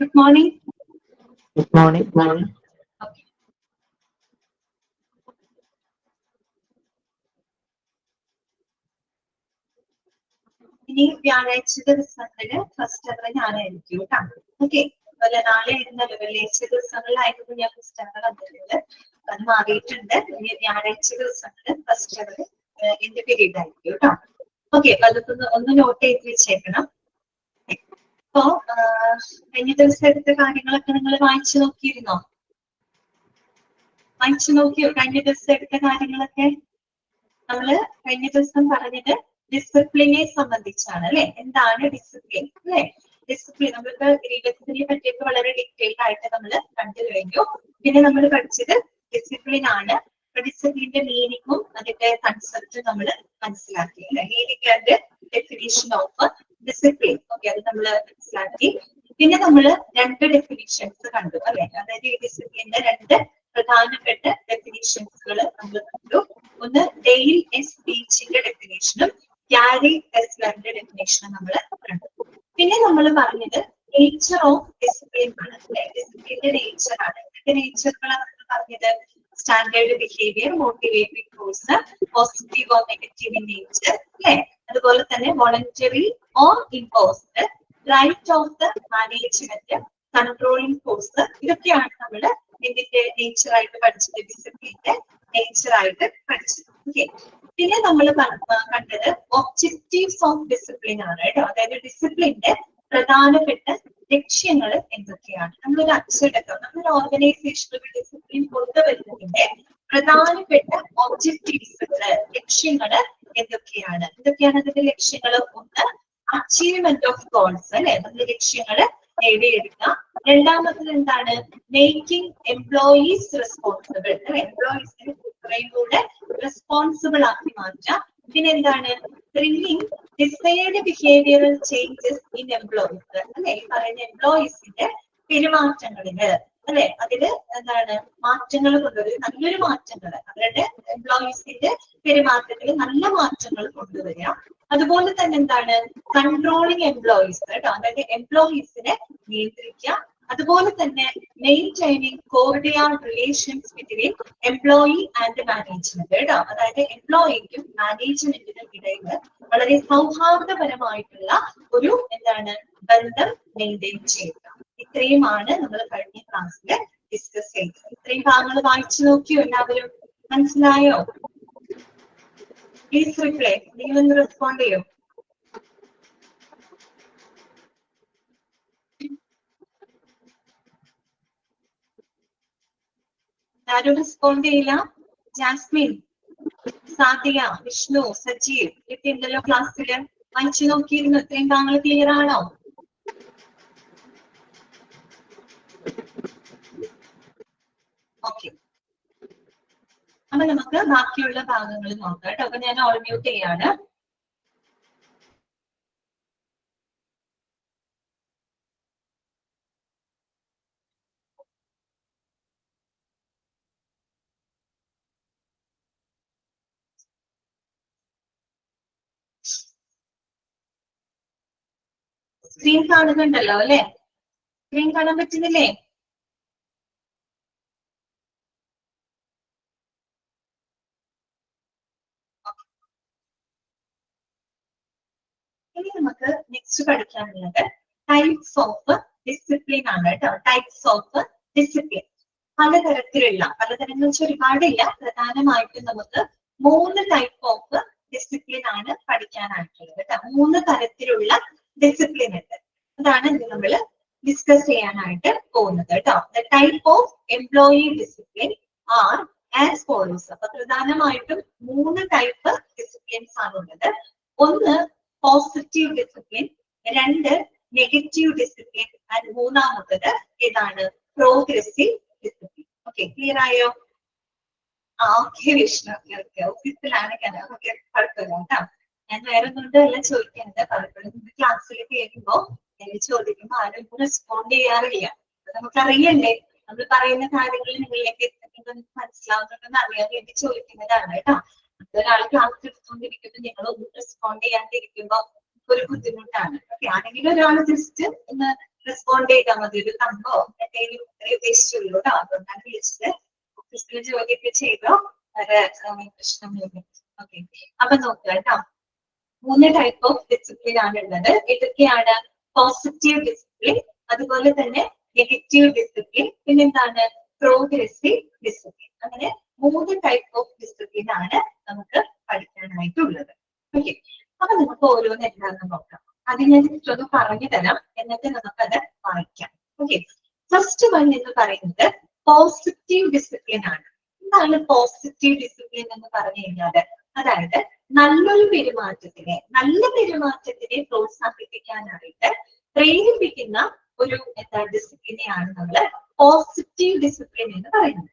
Good morning. Good morning. Okay. ഇനി വ്യാഴാഴ്ച ദിവസങ്ങളില് ഫസ്റ്റ് അവർ ഞാനായിരിക്കും കേട്ടോ. ഓക്കെ, അതുപോലെ നാളെ ആയിരുന്നല്ലോ വെള്ളിയാഴ്ച ദിവസങ്ങളിലായിരുന്നു ഞാൻ പുസ്തകങ്ങൾ തന്നിട്ടുള്ളത്. അത് മാറിയിട്ടുണ്ട്. ഇനി വ്യാഴാഴ്ച ദിവസങ്ങളിൽ ഫസ്റ്റ് അവർ എന്റെ പീരീഡ് ആയിരിക്കും കേട്ടോ. ഓക്കെ, അപ്പൊ അതൊക്കെ ഒന്ന് നോട്ട് ചെയ്ത് വെച്ചേക്കണം. അപ്പോ കഴിഞ്ഞ ദിവസം എടുത്ത കാര്യങ്ങളൊക്കെ നിങ്ങൾ വായിച്ചു നോക്കിയിരുന്നോ? വായിച്ചു നോക്കിയോ കഴിഞ്ഞ ദിവസം എടുത്ത കാര്യങ്ങളൊക്കെ? നമ്മള് കഴിഞ്ഞ ദിവസം പറഞ്ഞത് ഡിസിപ്ലിനെ സംബന്ധിച്ചാണ് അല്ലെ. എന്താണ് ഡിസിപ്ലിൻ അല്ലെ? ഡിസിപ്ലിൻ നമ്മൾക്ക് ഗ്രീവൻസിനെ പറ്റിയൊക്കെ വളരെ ഡീറ്റെയിൽഡ് ആയിട്ട് നമ്മൾ കണ്ടു കഴിഞ്ഞു. പിന്നെ നമ്മൾ പഠിച്ചത് ഡിസിപ്ലിൻ ആണ്. ഡിസിപ്ലിന്റെ മീനിങ്ങും അതിന്റെ കൺസെപ്റ്റും നമ്മൾ മനസ്സിലാക്കി അല്ലെ. Meaning and definition of discipline. Okay, അത് നമ്മൾ മനസ്സിലാക്കി. പിന്നെ നമ്മൾ രണ്ട് ഡെഫിനിഷൻസ് കണ്ടു അല്ലെ. അതായത് ഈ ഡിസിപ്ലിന്റെ രണ്ട് പ്രധാനപ്പെട്ട ഡെഫിനിഷൻസുകൾ നമ്മൾ കണ്ടു. ഒന്ന് ഡെയിൽ എസ് ബീച്ചിന്റെ ഡെഫിനേഷനും ക്യാരി ടെസ്ലറിന്റെ ഡെഫിനേഷനും നമ്മൾ കണ്ടു. പിന്നെ നമ്മൾ പറഞ്ഞത് നേച്ചർ ഓഫ് ഡിസിപ്ലിൻ ആണ് അല്ലെ. ഡിസിപ്ലിന്റെ നേച്ചർ ആണ്. ഇതിന്റെ നേച്ചറുകളാണ് നമ്മൾ പറഞ്ഞത്. Standard behaviour, motivating force, positive or negative in nature അല്ലെ. അതുപോലെ തന്നെ voluntary or imposed, right of the management, controlling force. ഇതൊക്കെയാണ് നമ്മൾ ഇതിന്റെ നേച്ചർ ആയിട്ട് പഠിച്ചത്, ഡിസിപ്ലിന്റെ നേച്ചർ ആയിട്ട് പഠിച്ചത്. ഓക്കെ, പിന്നെ നമ്മൾ കണ്ടത് ഒബ്ജക്റ്റീവ്സ് ഓഫ് ഡിസിപ്ലിൻ ആണ് കേട്ടോ. അതായത് ഡിസിപ്ലിന്റെ പ്രധാനപ്പെട്ട ലക്ഷ്യങ്ങൾ എന്തൊക്കെയാണ്? നമ്മളൊരു അച്ചടക്കം, നമ്മളൊരു ഓർഗനൈസേഷനിൽ ഡിസിപ്ലിൻ കൊണ്ടുവരുന്നതിന്റെ പ്രധാനപ്പെട്ട ഒബ്ജക്റ്റീവ്സുകള്, ലക്ഷ്യങ്ങള് എന്തൊക്കെയാണ്? എന്തൊക്കെയാണ് അതിന്റെ ലക്ഷ്യങ്ങൾ? ഒന്ന് അച്ചീവ്മെന്റ് ഓഫ് ഗോൾസ് അല്ലെ, നമ്മുടെ ലക്ഷ്യങ്ങള് നേടിയെടുക്കുക. രണ്ടാമത്തത് എന്താണ്? മേക്കിംഗ് എംപ്ലോയീസ് റെസ്പോൺസിബിൾ അല്ലെ, എംപ്ലോയീസിനെ കുറേയും കൂടെ റെസ്പോൺസിബിൾ ആക്കി മാറ്റുക. പിന്നെ എന്താണ്? Bringing desired behavioural changes in employees അല്ലെ. ഈ പറയുന്ന എംപ്ലോയീസിന്റെ പെരുമാറ്റങ്ങളില് അല്ലെ, അതില് എന്താണ് മാറ്റങ്ങൾ കൊണ്ടുവരിക, നല്ലൊരു മാറ്റങ്ങൾ, അവരുടെ എംപ്ലോയീസിന്റെ പെരുമാറ്റത്തിൽ നല്ല മാറ്റങ്ങൾ കൊണ്ടുവരിക. അതുപോലെ തന്നെ എന്താണ്? കൺട്രോളിങ് എംപ്ലോയീസ് കേട്ടോ, അതായത് എംപ്ലോയീസിനെ നിയന്ത്രിക്കുക. അതുപോലെ തന്നെ maintaining cordial relations between employee and management കേട്ടോ, അതായത് എംപ്ലോയിക്കും മാനേജ്മെന്റിനും ഇടയിൽ വളരെ സൗഹാർദ്ദപരമായിട്ടുള്ള ഒരു എന്താണ് ബന്ധം മെയിൻറ്റെയിൻ ചെയ്യുക. ഇത്രയുമാണ് നമ്മൾ കഴിഞ്ഞ ക്ലാസ്സിൽ ഡിസ്കസ് ചെയ്തത്. ഇത്രയും ഭാഗങ്ങൾ വായിച്ചു നോക്കിയോ എല്ലാവരും? മനസ്സിലായോ? Please reply. നിങ്ങളൊന്ന് റെസ്പോണ്ട് ചെയ്യോ? ആരും റെസ്പോണ്ട് ചെയ്യില്ല? ജാസ്മിൻ, സാദിയ, വിഷ്ണു, സജീവ് ഒക്കെ ഉണ്ടല്ലോ ക്ലാസ്സില്. വായിച്ചു നോക്കിയിരുന്നു. ഇത്രയും ഭാഗങ്ങൾ ക്ലിയർ ആണോ? ഓക്കെ, അപ്പൊ നമുക്ക് ബാക്കിയുള്ള ഭാഗങ്ങൾ നോക്കാം കേട്ടോ. അപ്പൊ ഞാൻ ഓൾ മ്യൂട്ട് ചെയ്യാണ്. സ്ക്രീൻ കാണുന്നുണ്ടല്ലോ അല്ലെ? സ്ക്രീൻ കാണാൻ പറ്റുന്നില്ലേ? ഇനി നമുക്ക് നെക്സ്റ്റ് പഠിക്കാനുള്ളത് ടൈപ്സ് ഓഫ് ഡിസിപ്ലിൻ ആണ് കേട്ടോ. Types of discipline. പലതരങ്ങൾ വെച്ചാൽ ഒരുപാടില്ല. പ്രധാനമായിട്ടും നമുക്ക് 3 ടൈപ്പ് ഓഫ് ഡിസിപ്ലിൻ ആണ് പഠിക്കാനായിട്ടുള്ളത് കേട്ടോ. 3 തരത്തിലുള്ള ഡിസിപ്ലിൻ ഉണ്ട്. അതാണ് ഇന്ന് നമ്മൾ ഡിസ്കസ് ചെയ്യാനായിട്ട് പോകുന്നത് കേട്ടോ. The type of employee discipline are as follows. അപ്പൊ പ്രധാനമായിട്ടും 3 ടൈപ്പ് ഡിസിപ്ലിൻസ് ആണുള്ളത്. ഒന്ന് positive discipline, 2 negative discipline, and മൂന്നാമത്തത് ഏതാണ്? Progressive discipline. ഓക്കെ, ക്ലിയർ ആയോ? ഓക്കെ വിഷ്ണു, ഓഫീസിലാണ് കുഴപ്പമില്ല കേട്ടോ. ഞാൻ വേറെ ഒന്നുകൊണ്ട് എല്ലാം ചോദിക്കുന്നത്. പലപ്പോഴും ക്ലാസ്സിൽ കേൾക്കുമ്പോ ചോദിക്കുമ്പോ ആരും റെസ്പോണ്ട് ചെയ്യാറില്ല. നമുക്കറിയണ്ടേ നമ്മൾ പറയുന്ന കാര്യങ്ങൾ നിങ്ങളിലേക്ക് എത്തുന്നത് മനസ്സിലാവുന്നുണ്ടെന്ന് അറിയാൻ വേണ്ടി ചോദിക്കുന്നതാണ് കേട്ടോ. ഒരാൾ ക്ലാസ് എടുത്തുകൊണ്ടിരിക്കുമ്പോൾ നിങ്ങൾ ഒന്നും റെസ്പോണ്ട് ചെയ്യാണ്ടിരിക്കുമ്പോ ഒരു ബുദ്ധിമുട്ടാണ്. ഓക്കെ, ആരെങ്കിലും ഒരാൾ ജസ്റ്റ് ഒന്ന് റെസ്പോണ്ട് ചെയ്താൽ മതി. ഒരു തമ്പോ എന്തെങ്കിലും ഉദ്ദേശിച്ചുള്ളൂ കേട്ടോ. അതുകൊണ്ടാണ് വിളിച്ചത്. ഓഫീസിൽ ജോലിയൊക്കെ ചെയ്തോ വേറെ പ്രശ്നമൊന്നുമില്ല. ഓക്കെ, അപ്പൊ നോക്കുക കേട്ടോ. 3 ടൈപ്പ് ഓഫ് ഡിസിപ്ലിൻ ആണ് ഉള്ളത്. ഏതൊക്കെയാണ്? പോസിറ്റീവ് ഡിസിപ്ലിൻ, അതുപോലെ തന്നെ നെഗറ്റീവ് ഡിസിപ്ലിൻ, പിന്നെന്താണ്? Progressive discipline. അങ്ങനെ 3 ടൈപ്പ് ഓഫ് ഡിസിപ്ലിൻ ആണ് നമുക്ക് പഠിക്കാനായിട്ടുള്ളത്. ഓക്കെ, അപ്പൊ നമുക്ക് ഓരോന്ന് എന്താണെന്ന് നോക്കാം. അത് ഞാൻ ഒന്ന് പറഞ്ഞു തരാം, എന്നിട്ട് നമുക്കത് വായിക്കാം. ഓക്കെ, ഫസ്റ്റ് വൺ എന്ന് പറയുന്നത് പോസിറ്റീവ് ഡിസിപ്ലിൻ ആണ്. എന്താണ് പോസിറ്റീവ് ഡിസിപ്ലിൻ എന്ന് പറഞ്ഞു കഴിഞ്ഞാൽ, അതായത് നല്ല പെരുമാറ്റത്തിനെ പ്രോത്സാഹിപ്പിക്കാനായിട്ട് പ്രേരിപ്പിക്കുന്ന ഒരു ഡിസിപ്ലിനെയാണ് നമ്മൾ പോസിറ്റീവ് ഡിസിപ്ലിൻ എന്ന് പറയുന്നത്.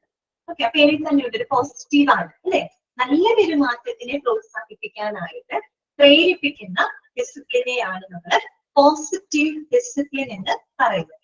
ഓക്കെ, അപ്പൊ പേരിൽ തന്നെ ഒരു പോസിറ്റീവ് ആണ് അല്ലെ. നല്ല പെരുമാറ്റത്തിനെ പ്രോത്സാഹിപ്പിക്കാനായിട്ട് പ്രേരിപ്പിക്കുന്ന ഡിസിപ്ലിനെയാണ് നമ്മൾ പോസിറ്റീവ് ഡിസിപ്ലിൻ എന്ന് പറയുന്നത്.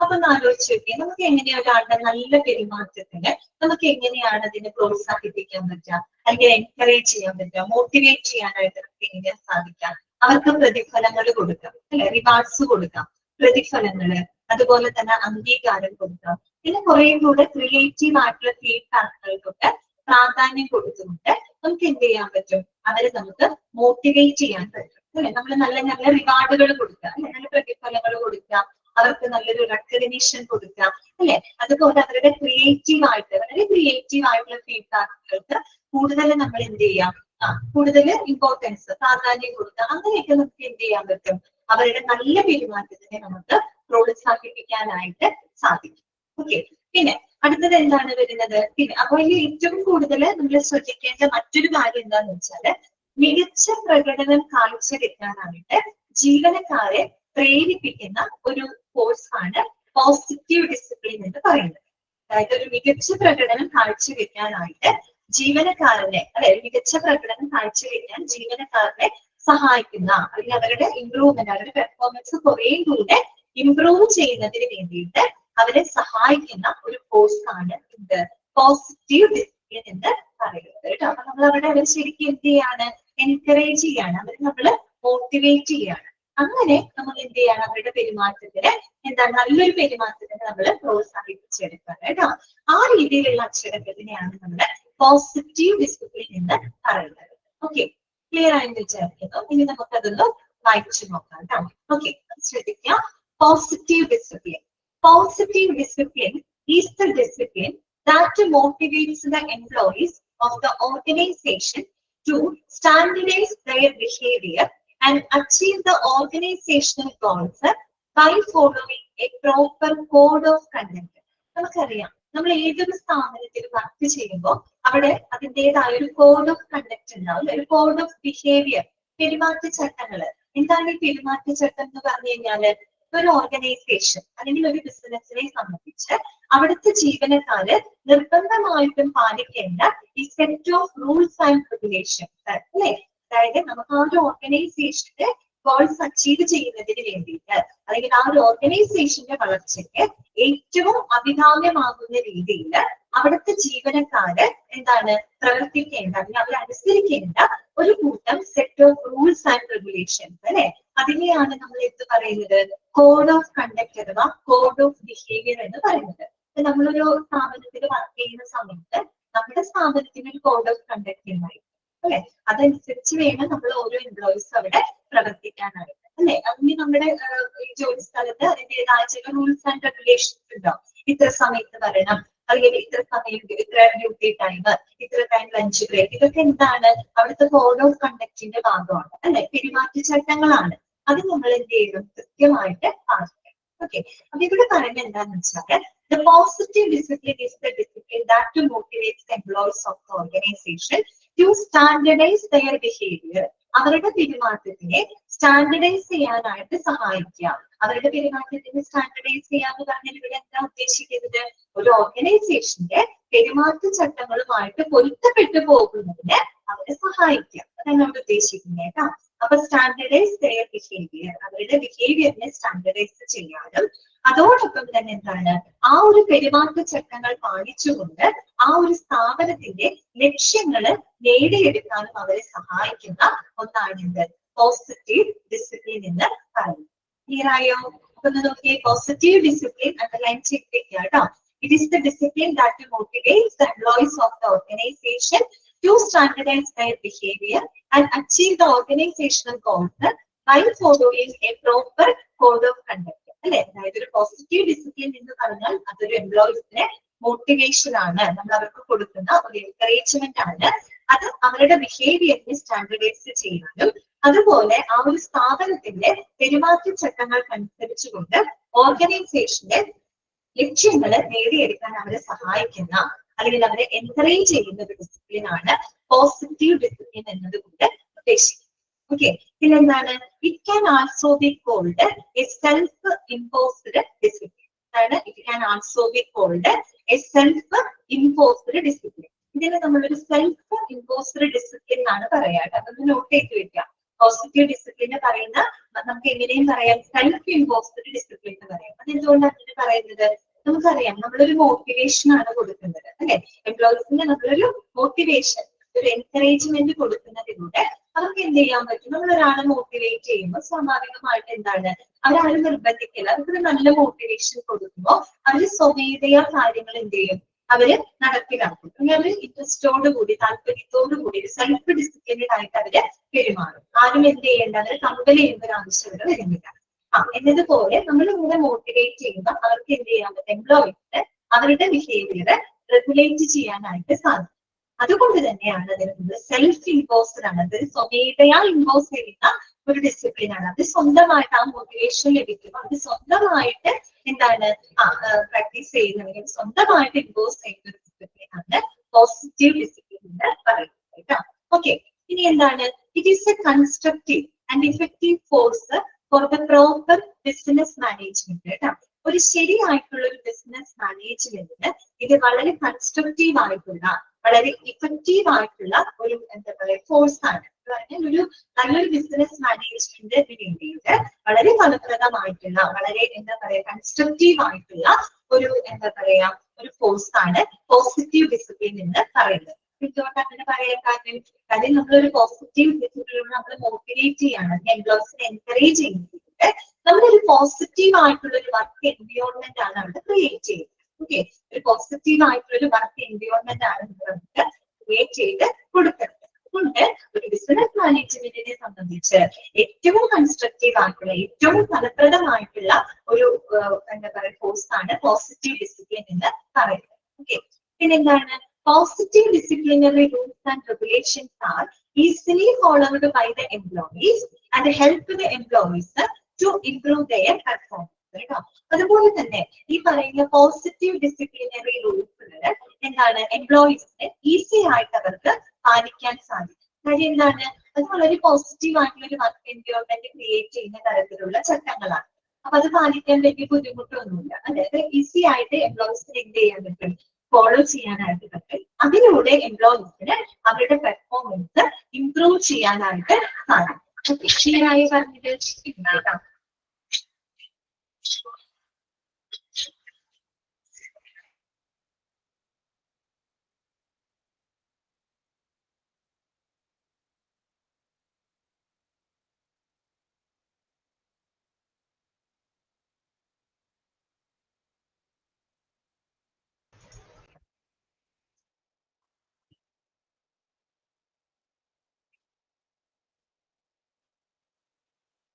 അപ്പൊ ഒന്ന് ആലോചിച്ച് നോക്കിയാൽ നമുക്ക് എങ്ങനെയാണ് ഒരാളുടെ നല്ല പെരുമാറ്റത്തിന് നമുക്ക് എങ്ങനെയാണ് അതിനെ പ്രോത്സാഹിപ്പിക്കാൻ പറ്റുക, അല്ലെങ്കിൽ എൻകറേജ് ചെയ്യാൻ പറ്റുക, മോട്ടിവേറ്റ് ചെയ്യാനായിട്ട് നമുക്ക് എങ്ങനെയാ സാധിക്കാം? അവർക്ക് പ്രതിഫലങ്ങൾ കൊടുക്കാം അല്ലെ, റിവാർഡ്സ് കൊടുക്കാം, പ്രതിഫലങ്ങള്, അതുപോലെ തന്നെ അംഗീകാരം കൊടുക്കാം. പിന്നെ കുറെ കൂടെ ക്രിയേറ്റീവ് ആയിട്ടുള്ള ഫീഡ്ബാക്കുകൾക്കൊക്കെ പ്രാധാന്യം കൊടുത്തുകൊണ്ട് നമുക്ക് എന്ത് ചെയ്യാൻ പറ്റും? അവരെ നമുക്ക് മോട്ടിവേറ്റ് ചെയ്യാൻ പറ്റും അല്ലെ. നമ്മൾ നല്ല നല്ല റിവാർഡുകൾ കൊടുക്കുക അല്ലെ, നല്ല പ്രതിഫലങ്ങൾ കൊടുക്കാം, അവർക്ക് നല്ലൊരു റെക്കഗ്നിഷൻ കൊടുക്കാം അല്ലെ. അതുപോലെ അവരുടെ വളരെ ക്രിയേറ്റീവ് ആയിട്ടുള്ള ഫീഡ്ബാക്കുകൾക്ക് കൂടുതൽ നമ്മൾ എന്ത് ചെയ്യാം? കൂടുതൽ ഇമ്പോർട്ടൻസ്, പ്രാധാന്യം കൊടുക്കുക. അങ്ങനെയൊക്കെ നമുക്ക് എന്ത് ചെയ്യാൻ പറ്റും? അവരുടെ നല്ല പെരുമാറ്റത്തിനെ നമുക്ക് പ്രോത്സാഹിപ്പിക്കാനായിട്ട് സാധിക്കും. ഓക്കെ, പിന്നെ അടുത്തത് എന്താണ് വരുന്നത്? പിന്നെ അപ്പൊ ഇതിൽ ഏറ്റവും കൂടുതൽ നമ്മൾ ശ്രദ്ധിക്കേണ്ട മറ്റൊരു കാര്യം എന്താന്ന് വെച്ചാല്, മികച്ച പ്രകടനം കാഴ്ചവെക്കാനായിട്ട് ജീവനക്കാരെ പ്രേരിപ്പിക്കുന്ന ഒരു കോഴ്സാണ് പോസിറ്റീവ് ഡിസിപ്ലിൻ എന്ന് പറയുന്നത്. അതായത് ഒരു മികച്ച പ്രകടനം കാഴ്ചവെക്കാനായിട്ട് മികച്ച പ്രകടനം കാഴ്ചവെക്കാൻ ജീവനക്കാരനെ സഹായിക്കുന്ന, അല്ലെങ്കിൽ അവരുടെ ഇംപ്രൂവ്മെന്റ്, അവരുടെ പെർഫോമൻസ് കുറേ കൂടെ ഇംപ്രൂവ് ചെയ്യുന്നതിന് വേണ്ടിയിട്ട് അവരെ സഹായിക്കുന്ന ഒരു കോഴ്സാണ് ഇത് പോസിറ്റീവ് ഡിസിപ്ലിൻ എന്ന് പറയുന്നത് കേട്ടോ. അപ്പൊ നമ്മൾ അവരെ ശരിക്കും എന്ത് ചെയ്യാണ്? എൻകറേജ് ചെയ്യാണ്, അവരെ നമ്മൾ മോട്ടിവേറ്റ് ചെയ്യാണ്. അങ്ങനെ നമ്മൾ എന്ത് ചെയ്യണം? അവരുടെ പെരുമാറ്റത്തിന് നല്ലൊരു പെരുമാറ്റത്തിന് നമ്മൾ പ്രോത്സാഹിപ്പിച്ചെടുക്കുക കേട്ടോ. ആ രീതിയിലുള്ള അച്ചടക്കത്തിനെയാണ് നമ്മൾ പോസിറ്റീവ് ഡിസിപ്ലിൻ എന്ന് പറയുന്നത്. ഓക്കെ, ക്ലിയർ ആയെന്ന് വിചാരിക്കുന്നു. ഇനി നമുക്കതൊന്ന് വായിച്ചു നോക്കാം കേട്ടോ. ഓക്കെ, ശ്രദ്ധിക്കുക. Positive discipline. Positive discipline is the discipline that motivates the employees of the organization to standardize their behavior and achieve the organizational goals by following a proper code of conduct. നമുക്കറിയാം, നമ്മൾ ഏതൊരു സ്ഥാപനത്തിൽ work ചെയ്യുമ്പോൾ അവിടെ അതിൻ്റെതായ ഒരു code of conduct ഉണ്ടാവും, ഒരു കോഡ് ഓഫ് ബിഹേവിയർ, പെരുമാറ്റച്ചട്ടങ്ങള്. എന്താണ് ഈ പെരുമാറ്റച്ചട്ടം എന്ന് പറഞ്ഞു കഴിഞ്ഞാല്, ഒരു ഓർഗനൈസേഷൻ അല്ലെങ്കിൽ ഒരു ബിസിനസിനെ സംബന്ധിച്ച് അവിടുത്തെ ജീവനക്കാര് നിർബന്ധമായിട്ടും പാലിക്കേണ്ട ഈ set of rules and regulations അല്ലെ. അതായത് നമുക്ക് ആ ഒരു ഓർഗനൈസേഷന്റെ ഗോൾസ് അച്ചീവ് ചെയ്യുന്നതിന് വേണ്ടിയിട്ട്, അല്ലെങ്കിൽ ആ ഒരു ഓർഗനൈസേഷന്റെ വളർച്ചയ്ക്ക് ഏറ്റവും അഭികാമ്യമാകുന്ന രീതിയിൽ അവിടുത്തെ ജീവനക്കാര് പ്രവർത്തിക്കേണ്ട, അല്ലെങ്കിൽ അവരനുസരിക്കേണ്ട ഒരു കൂട്ടം set of rules and regulations അല്ലെ. അതിനെയാണ് നമ്മൾ എന്ത് പറയുന്നത്? കോഡ് ഓഫ് കണ്ടക്ട് അഥവാ കോഡ് ഓഫ് ബിഹേവിയർ എന്ന് പറയുന്നത്. നമ്മളൊരു സ്ഥാപനത്തിൽ വർക്ക് ചെയ്യുന്ന സമയത്ത് നമ്മുടെ സ്ഥാപനത്തിന് ഒരു കോഡ് ഓഫ് കണ്ടക്ട് ഉണ്ടായി അല്ലെ. അതനുസരിച്ച് വേണം നമ്മൾ ഓരോ എംപ്ലോയീസ് അവിടെ പ്രവർത്തിക്കാനായിട്ട് അല്ലെ. അതിന് നമ്മുടെ ഈ ജോലി സ്ഥലത്ത് അതിൻ്റെതായ ചില റൂൾസ് ആൻഡ് റെഗുലേഷൻസ് ഉണ്ടാവും. ഇത്ര സമയത്ത് വരണം, അല്ലെങ്കിൽ ഇത്ര സമയം, ഇത്ര ഡ്യൂട്ടി ടൈം, ഇത്ര ടൈം ലഞ്ച് ബ്രേക്ക്, ഇതൊക്കെ എന്താണ് അവിടുത്തെ കോഡ് ഓഫ് കണ്ടക്റ്റിന്റെ ഭാഗമാണ് അല്ലെ, പെരുമാറ്റച്ചട്ടങ്ങളാണ്. അത് നമ്മൾ എന്ത് ചെയ്യണം, കൃത്യമായിട്ട് പാലിക്കണം. ഓക്കെ, അപ്പൊ ഇവിടെ പറയുന്നത് എന്താണെന്ന് വെച്ചാൽ the positive discipline is the discipline that motivates the employees of the organization to standardize their behavior. അവരുടെ പെരുമാറ്റത്തിനെ സ്റ്റാൻഡർഡൈസ് ചെയ്യാനായിട്ട് സഹായിക്കുക. അവരുടെ പെരുമാറ്റത്തിനെ സ്റ്റാൻഡർഡൈസ് ചെയ്യാന്ന് പറഞ്ഞാൽ ഇവിടെ എന്താ ഉദ്ദേശിക്കുന്നത്, ഒരു ഓർഗനൈസേഷന്റെ പെരുമാറ്റച്ചട്ടങ്ങളുമായിട്ട് പൊരുത്തപ്പെട്ടു പോകുന്നതിന് അവരെ സഹായിക്കുക. അതാണ് നമ്മൾ ഉദ്ദേശിക്കുന്നത് കേട്ടോ. അപ്പൊ സ്റ്റാൻഡർഡൈസ് ദെയർ ബിഹേവിയർ, അവരുടെ ബിഹേവിയറിനെ സ്റ്റാൻഡർഡൈസ് ചെയ്യാനും അതോടൊപ്പം തന്നെ എന്താണ് ആ ഒരു പെരുമാറ്റച്ചട്ടങ്ങൾ പാലിച്ചുകൊണ്ട് ആ ഒരു സ്ഥാപനത്തിന്റെ ലക്ഷ്യങ്ങൾ നേടിയെടുക്കാനും അവരെ സഹായിക്കുന്ന ഒന്നാണ് എന്ത്, പോസിറ്റീവ് ഡിസിപ്ലിൻ എന്ന് പറയുന്നത്. ക്ലിയർ ആയോ? അപ്പൊ നോക്കിയേ, പോസിറ്റീവ് ഡിസിപ്ലിൻ അണ്ടർലൈൻ ചെയ്തിരിക്കുക കേട്ടോ. It is the discipline that motivates the employees of the organisation to standardize their behavior and achieve the organizational goals by following a proper code of conduct. അല്ലെ, അതായത് ഒരു positive discipline എന്ന് പറഞ്ഞാൽ അതൊരു എംപ്ലോയീസിനെ motivation ആണ്, നമ്മൾ അവർക്ക് കൊടുക്കുന്ന ഒരു എൻകറേജ്മെന്റ് ആണ്. അത് അവരുടെ ബിഹേവിയറിനെ സ്റ്റാൻഡർഡൈസ് ചെയ്യാനും അതുപോലെ ആ ഒരു സ്ഥാപനത്തിന്റെ പെരുമാറ്റച്ചട്ടങ്ങൾക്കനുസരിച്ചുകൊണ്ട് ഓർഗനൈസേഷന്റെ ലക്ഷ്യങ്ങൾ നേടിയെടുക്കാൻ അവരെ സഹായിക്കുന്ന അല്ലെങ്കിൽ അവരെ എൻകറേജ് ചെയ്യുന്ന ഒരു ഡിസിപ്ലിൻ ആണ് പോസിറ്റീവ് ഡിസിപ്ലിൻ എന്നതുകൊണ്ട് ഉദ്ദേശിക്കുന്നത്. ഓക്കെ, പിന്നെന്താണ്, it can also be called a self imposed discipline. അതാണ് it can also be called a self imposed discipline. ഇതിനെ നമ്മളൊരു സെൽഫ് ഇമ്പോസ്ഡ് ഡിസിപ്ലിൻ എന്നാണ് പറയാം. അതൊന്ന് നോട്ട് ചെയ്ത് വെക്കാം. പോസിറ്റീവ് ഡിസിപ്ലിന് പറയുന്ന നമുക്ക് എങ്ങനെയും പറയാം സെൽഫ് ഇമ്പോസ്ഡ് ഡിസിപ്ലിൻ എന്ന് പറയാം. അതെന്തുകൊണ്ടാണ് അങ്ങനെ പറയുന്നത്, നമുക്കറിയാം നമ്മളൊരു മോട്ടിവേഷൻ ആണ് കൊടുക്കുന്നത് അല്ലെ, എംപ്ലോയീസിന് നമ്മളൊരു മോട്ടിവേഷൻ, ഒരു എൻകറേജ്മെന്റ് കൊടുക്കുന്നതിലൂടെ അവർക്ക് എന്ത് ചെയ്യാൻ പറ്റും, നമ്മൾ ഒരാളെ മോട്ടിവേറ്റ് ചെയ്യുമ്പോൾ സ്വാഭാവികമായിട്ട് എന്താണ്, അവരാരും നിർബന്ധിക്കില്ല, അവർക്ക് നല്ല മോട്ടിവേഷൻ കൊടുക്കുമ്പോൾ അവര് സ്വമേധയാ കാര്യങ്ങൾ എന്ത് ചെയ്യും, അവര് നടപ്പിലാക്കും. അല്ലെങ്കിൽ അവര് ഇൻട്രസ്റ്റോട് കൂടി താല്പര്യത്തോടു കൂടി സെൽഫ് ഡിസിപ്ലിൻഡ് ആയിട്ട് അവര് പെരുമാറും. ആരും എന്ത് ചെയ്യേണ്ട, അവരെ കമ്പൽ ചെയ്യുന്ന ഒരു ആവശ്യകത വരുന്നില്ല. എന്നതുപോലെ നമ്മൾ ഇവിടെ മോട്ടിവേറ്റ് ചെയ്യുമ്പോൾ അവർക്ക് എന്ത് ചെയ്യാൻ പറ്റും, എംപ്ലോയീസിന് അവരുടെ ബിഹേവിയർ റെഗുലേറ്റ് ചെയ്യാനായിട്ട് സാധിക്കും. അതുകൊണ്ട് തന്നെയാണ് അതിന് സെൽഫ് ഇമ്പോസ്ഡ് ആണ്. അത് സ്വമേധയാ ഇമ്പോസ് ചെയ്യുന്ന ഒരു ഡിസിപ്ലിൻ ആണ്. അത് സ്വന്തമായിട്ട് ആ മോട്ടിവേഷൻ ലഭിക്കുമ്പോൾ അത് സ്വന്തമായിട്ട് എന്താണ് പ്രാക്ടീസ് ചെയ്യുന്നവരും സ്വന്തമായിട്ട് ഇമ്പോസ് ചെയ്യുന്ന ഒരു ഡിസിപ്ലിൻ ആണ് പോസിറ്റീവ് ഡിസിപ്ലിൻ എന്ന് പറയുന്നത് കേട്ടോ. ഓക്കെ, ഇനി എന്താണ്, it is A constructive and effective force for the proper business management കേട്ടോ. ഒരു ശരിയായിട്ടുള്ള ഒരു ബിസിനസ് മാനേജ്മെന്റിന് ഇത് വളരെ കൺസ്ട്രക്റ്റീവ് ആയിട്ടുള്ള വളരെ ഇഫക്റ്റീവ് ആയിട്ടുള്ള ഒരു എന്താ പറയുക ഫോഴ്സ് ആണ്. ഒരു നല്ലൊരു ബിസിനസ് മാനേജ്മെന്റിന് വേണ്ടിയിട്ട് വളരെ ഫലപ്രദമായിട്ടുള്ള വളരെ എന്താ പറയാ കൺസ്ട്രക്റ്റീവ് ആയിട്ടുള്ള ഒരു എന്താ പറയാ ഒരു ഫോഴ്സ് ആണ് പോസിറ്റീവ് ഡിസിപ്ലിൻ എന്ന് പറയുന്നത്. എന്തുകൊണ്ട് അങ്ങനെ പറയാൻ കാര്യം നമ്മളൊരു പോസിറ്റീവ് ഡിസിപ്ലിൻ നമ്മൾ മോട്ടിവേറ്റ് ചെയ്യാണ്, എംപ്ലോയീസിനെ എൻകറേജ് ചെയ്യുന്നത് നമ്മളൊരു പോസിറ്റീവ് ആയിട്ടുള്ള ഒരു വർക്ക് എൻവയോൺമെന്റ് ആണ് അവിടെ ക്രിയേറ്റ് ചെയ്യുന്നത്. ഓക്കെ, ഒരു പോസിറ്റീവ് ആയിട്ടുള്ള ഒരു വർക്ക് എൻവയോൺമെന്റ് ആണ് നമുക്ക് ക്രിയേറ്റ് ചെയ്ത് കൊടുക്കുന്നത്. അതുകൊണ്ട് ഒരു ബിസിനസ് മാനേജ്മെന്റിനെ സംബന്ധിച്ച് ഏറ്റവും കൺസ്ട്രക്റ്റീവ് ആയിട്ടുള്ള ഏറ്റവും ഫലപ്രദമായിട്ടുള്ള ഒരു എന്താ പറയുക ഫോഴ്സ് ആണ് പോസിറ്റീവ് ഡിസിപ്ലിൻ എന്ന് പറയുന്നത്. ഓക്കെ, പിന്നെന്താണ്, positive disciplinary rules and regulations are easily followed by the employees and help the employees to improve their performance. അതുപോലെ തന്നെ ഈ പറയുന്ന പോസിറ്റീവ് ഡിസിപ്ലിനറി റൂൾസുകൾ എന്താണ് എംപ്ലോയീസിന് ഈസി ആയിട്ട് അവർക്ക് പാലിക്കാൻ സാധിക്കും. കാര്യം എന്താണ്, അത് വളരെ പോസിറ്റീവ് ആയിട്ടുള്ള ഒരു വർക്ക് എൻവയോൺമെന്റ് ക്രിയേറ്റ് ചെയ്യുന്ന തരത്തിലുള്ള ചട്ടങ്ങളാണ്. അപ്പൊ അത് പാലിക്കാൻ വലിയ ബുദ്ധിമുട്ടൊന്നുമില്ല. അതായത് ഈസി ആയിട്ട് എംപ്ലോയീസിന് എന്ത് ചെയ്യാൻ പറ്റും, ഫോളോ ചെയ്യാനായിട്ട് പറ്റും. അതിലൂടെ എംപ്ലോയീസിന് അവരുടെ പെർഫോമൻസ് ഇംപ്രൂവ് ചെയ്യാനായിട്ട് സാധിക്കും. ക്ലിയറായി പറഞ്ഞിട്ട്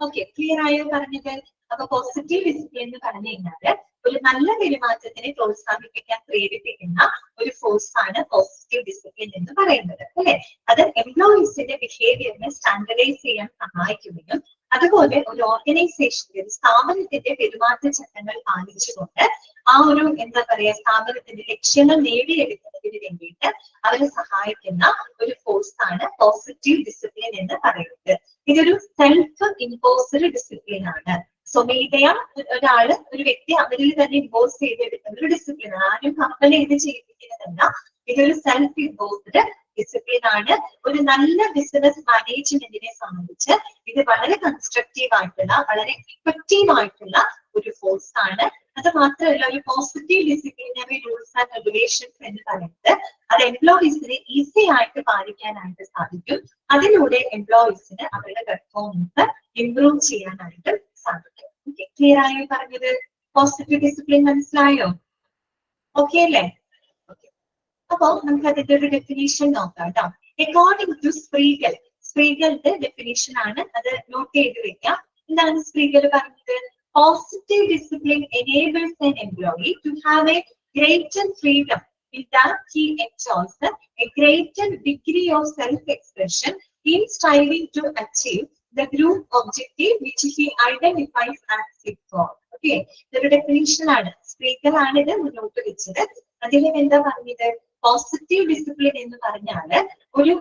ഓക്കെ, ക്ലിയർ ആയോ പറഞ്ഞത്? അപ്പൊ പോസിറ്റീവ് ഡിസിപ്ലിൻ എന്ന് പറഞ്ഞു കഴിഞ്ഞാല് ഒരു നല്ല പെരുമാറ്റത്തിനെ പ്രോത്സാഹിപ്പിക്കാൻ പ്രേരിപ്പിക്കുന്ന ഒരു ഫോഴ്സ് ആണ് പോസിറ്റീവ് ഡിസിപ്ലിൻ എന്ന് പറയുന്നത് അല്ലെ. അത് എംപ്ലോയീസിന്റെ ബിഹേവിയറിനെ സ്റ്റാൻഡർഡൈസ് ചെയ്യാൻ സഹായിക്കുകയും അതുപോലെ ഒരു ഓർഗനൈസേഷന്റെ ഒരു സ്ഥാപനത്തിന്റെ പെരുമാറ്റച്ചട്ടങ്ങൾ പാലിച്ചുകൊണ്ട് ആ ഒരു എന്താ പറയാ സ്ഥാപനത്തിന്റെ ലക്ഷ്യങ്ങൾ നേടിയെടുക്കുന്നതിന് വേണ്ടിയിട്ട് അവരെ സഹായിക്കുന്ന ഒരു ഫോഴ്സ് ആണ് പോസിറ്റീവ് ഡിസിപ്ലിൻ എന്ന് പറയുന്നത്. ഇതൊരു സെൽഫ് ഇമ്പോസ്ഡ് ഡിസിപ്ലിൻ ആണ്. സ്വമേധയാ ഒരു വ്യക്തി അവരിൽ തന്നെ ഇമ്പോസ് ചെയ്തെടുക്കുന്ന ഒരു ഡിസിപ്ലിൻ ആണ്. ആരും കമ്പൽ ചെയ്ത് ചെയ്യിപ്പിക്കുന്നതല്ല. ഇതൊരു സെൽഫ് ഇമ്പോസ്ഡ് ഡിസിപ്ലിൻ ആണ്. ഒരു നല്ല ബിസിനസ് മാനേജ്മെന്റിനെ സംബന്ധിച്ച് ഇത് വളരെ കൺസ്ട്രക്റ്റീവ് ആയിട്ടുള്ള വളരെ ഇഫക്റ്റീവ് ആയിട്ടുള്ള ഒരു ഫോഴ്സ് ആണ്. അത് മാത്രമല്ല ഒരു positive disciplinary rules and regulations എന്ന് പറയുന്നത് അത് എംപ്ലോയീസിനെ ഈസി ആയിട്ട് പാലിക്കാനായിട്ട് സാധിക്കും. അതിലൂടെ എംപ്ലോയീസിന് അവരുടെ പെർഫോമൻസ് ഇംപ്രൂവ് ചെയ്യാനായിട്ട് സാധിക്കും. ക്ലിയർ ആയോ പറഞ്ഞത്? പോസിറ്റീവ് ഡിസിപ്ലിൻ മനസ്സിലായോ? ഓക്കെ അല്ലേ? അപ്പോ നമുക്ക് അതിന്റെ ഒരു ഡെഫിനേഷൻ നോക്കാം കേട്ടോ. അക്കോർഡിംഗ് ടു സ്പ്രീഗൽ, സ്പ്രീഗലിന്റെ ഡെഫിനേഷൻ ആണ്, അത് നോട്ട് ചെയ്ത് വെക്കാം. എന്താണ് സ്പ്രീഗൽ പറഞ്ഞത്? Positive discipline enables an employee to have a greater freedom in that he enjoys a greater degree of self-expression in striving to achieve the group objective which he identifies as his goal. Okay, ഇതൊരു definition ആണ്. സ്പ്രീഗൽ ആണ് ഇത് മുന്നോട്ട് വെച്ചത്. അതിലും എന്താ പറഞ്ഞത്? Positive discipline എന്ന് പറഞ്ഞാല് ഒരു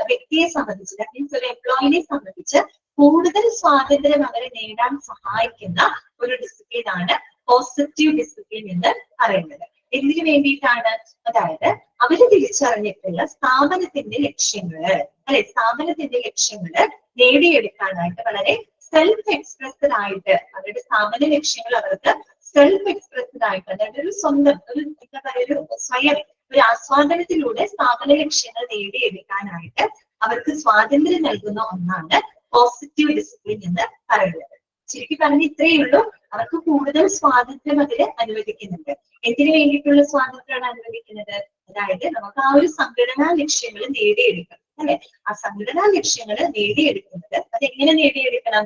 വ്യക്തിയെ സംബന്ധിച്ച് മീൻസ് ഒരു എംപ്ലോയിനെ സംബന്ധിച്ച് കൂടുതൽ സ്വാതന്ത്ര്യം അവരെ നേടാൻ സഹായിക്കുന്ന ഒരു ഡിസിപ്ലിൻ ആണ് പോസിറ്റീവ് ഡിസിപ്ലിൻ എന്ന് പറയുന്നത്. എന്തിനു വേണ്ടിയിട്ടാണ്? അതായത് അവര് തിരിച്ചറിഞ്ഞിട്ടുള്ള സ്ഥാപനത്തിന്റെ ലക്ഷ്യങ്ങള് അല്ലെ, സ്ഥാപനത്തിന്റെ ലക്ഷ്യങ്ങള് നേടിയെടുക്കാനായിട്ട് വളരെ സെൽഫ് എക്സ്പ്രസ്ഡ് ആയിട്ട് അവരുടെ സ്ഥാപന ലക്ഷ്യങ്ങൾ അവർക്ക് സെൽഫ് എക്സ്പ്രസ്ഡ് ആയിട്ട്, അതായത് ഒരു സ്വന്തം ഒരു എന്താ പറയുക ഒരു സ്വയം ഒരു ആസ്വാദനത്തിലൂടെ സ്ഥാപന ലക്ഷ്യങ്ങൾ നേടിയെടുക്കാനായിട്ട് അവർക്ക് സ്വാതന്ത്ര്യം നൽകുന്ന ഒന്നാണ് പോസിറ്റീവ് ഡിസിപ്ലിൻ എന്ന് പറയുന്നത്. ശരിക്കും പറഞ്ഞ ഇത്രയേ ഉള്ളൂ. അവർക്ക് കൂടുതൽ സ്വാതന്ത്ര്യം അതിൽ അനുവദിക്കുന്നുണ്ട്. എന്തിനു വേണ്ടിയിട്ടുള്ള സ്വാതന്ത്ര്യമാണ് അനുവദിക്കുന്നത്? അതായത് നമുക്ക് ആ ഒരു സംഘടനാ ലക്ഷ്യങ്ങൾ നേടിയെടുക്കണം അല്ലെ. ആ സംഘടനാ ലക്ഷ്യങ്ങൾ നേടിയെടുക്കുന്നത് അതെങ്ങനെ നേടിയെടുക്കണം?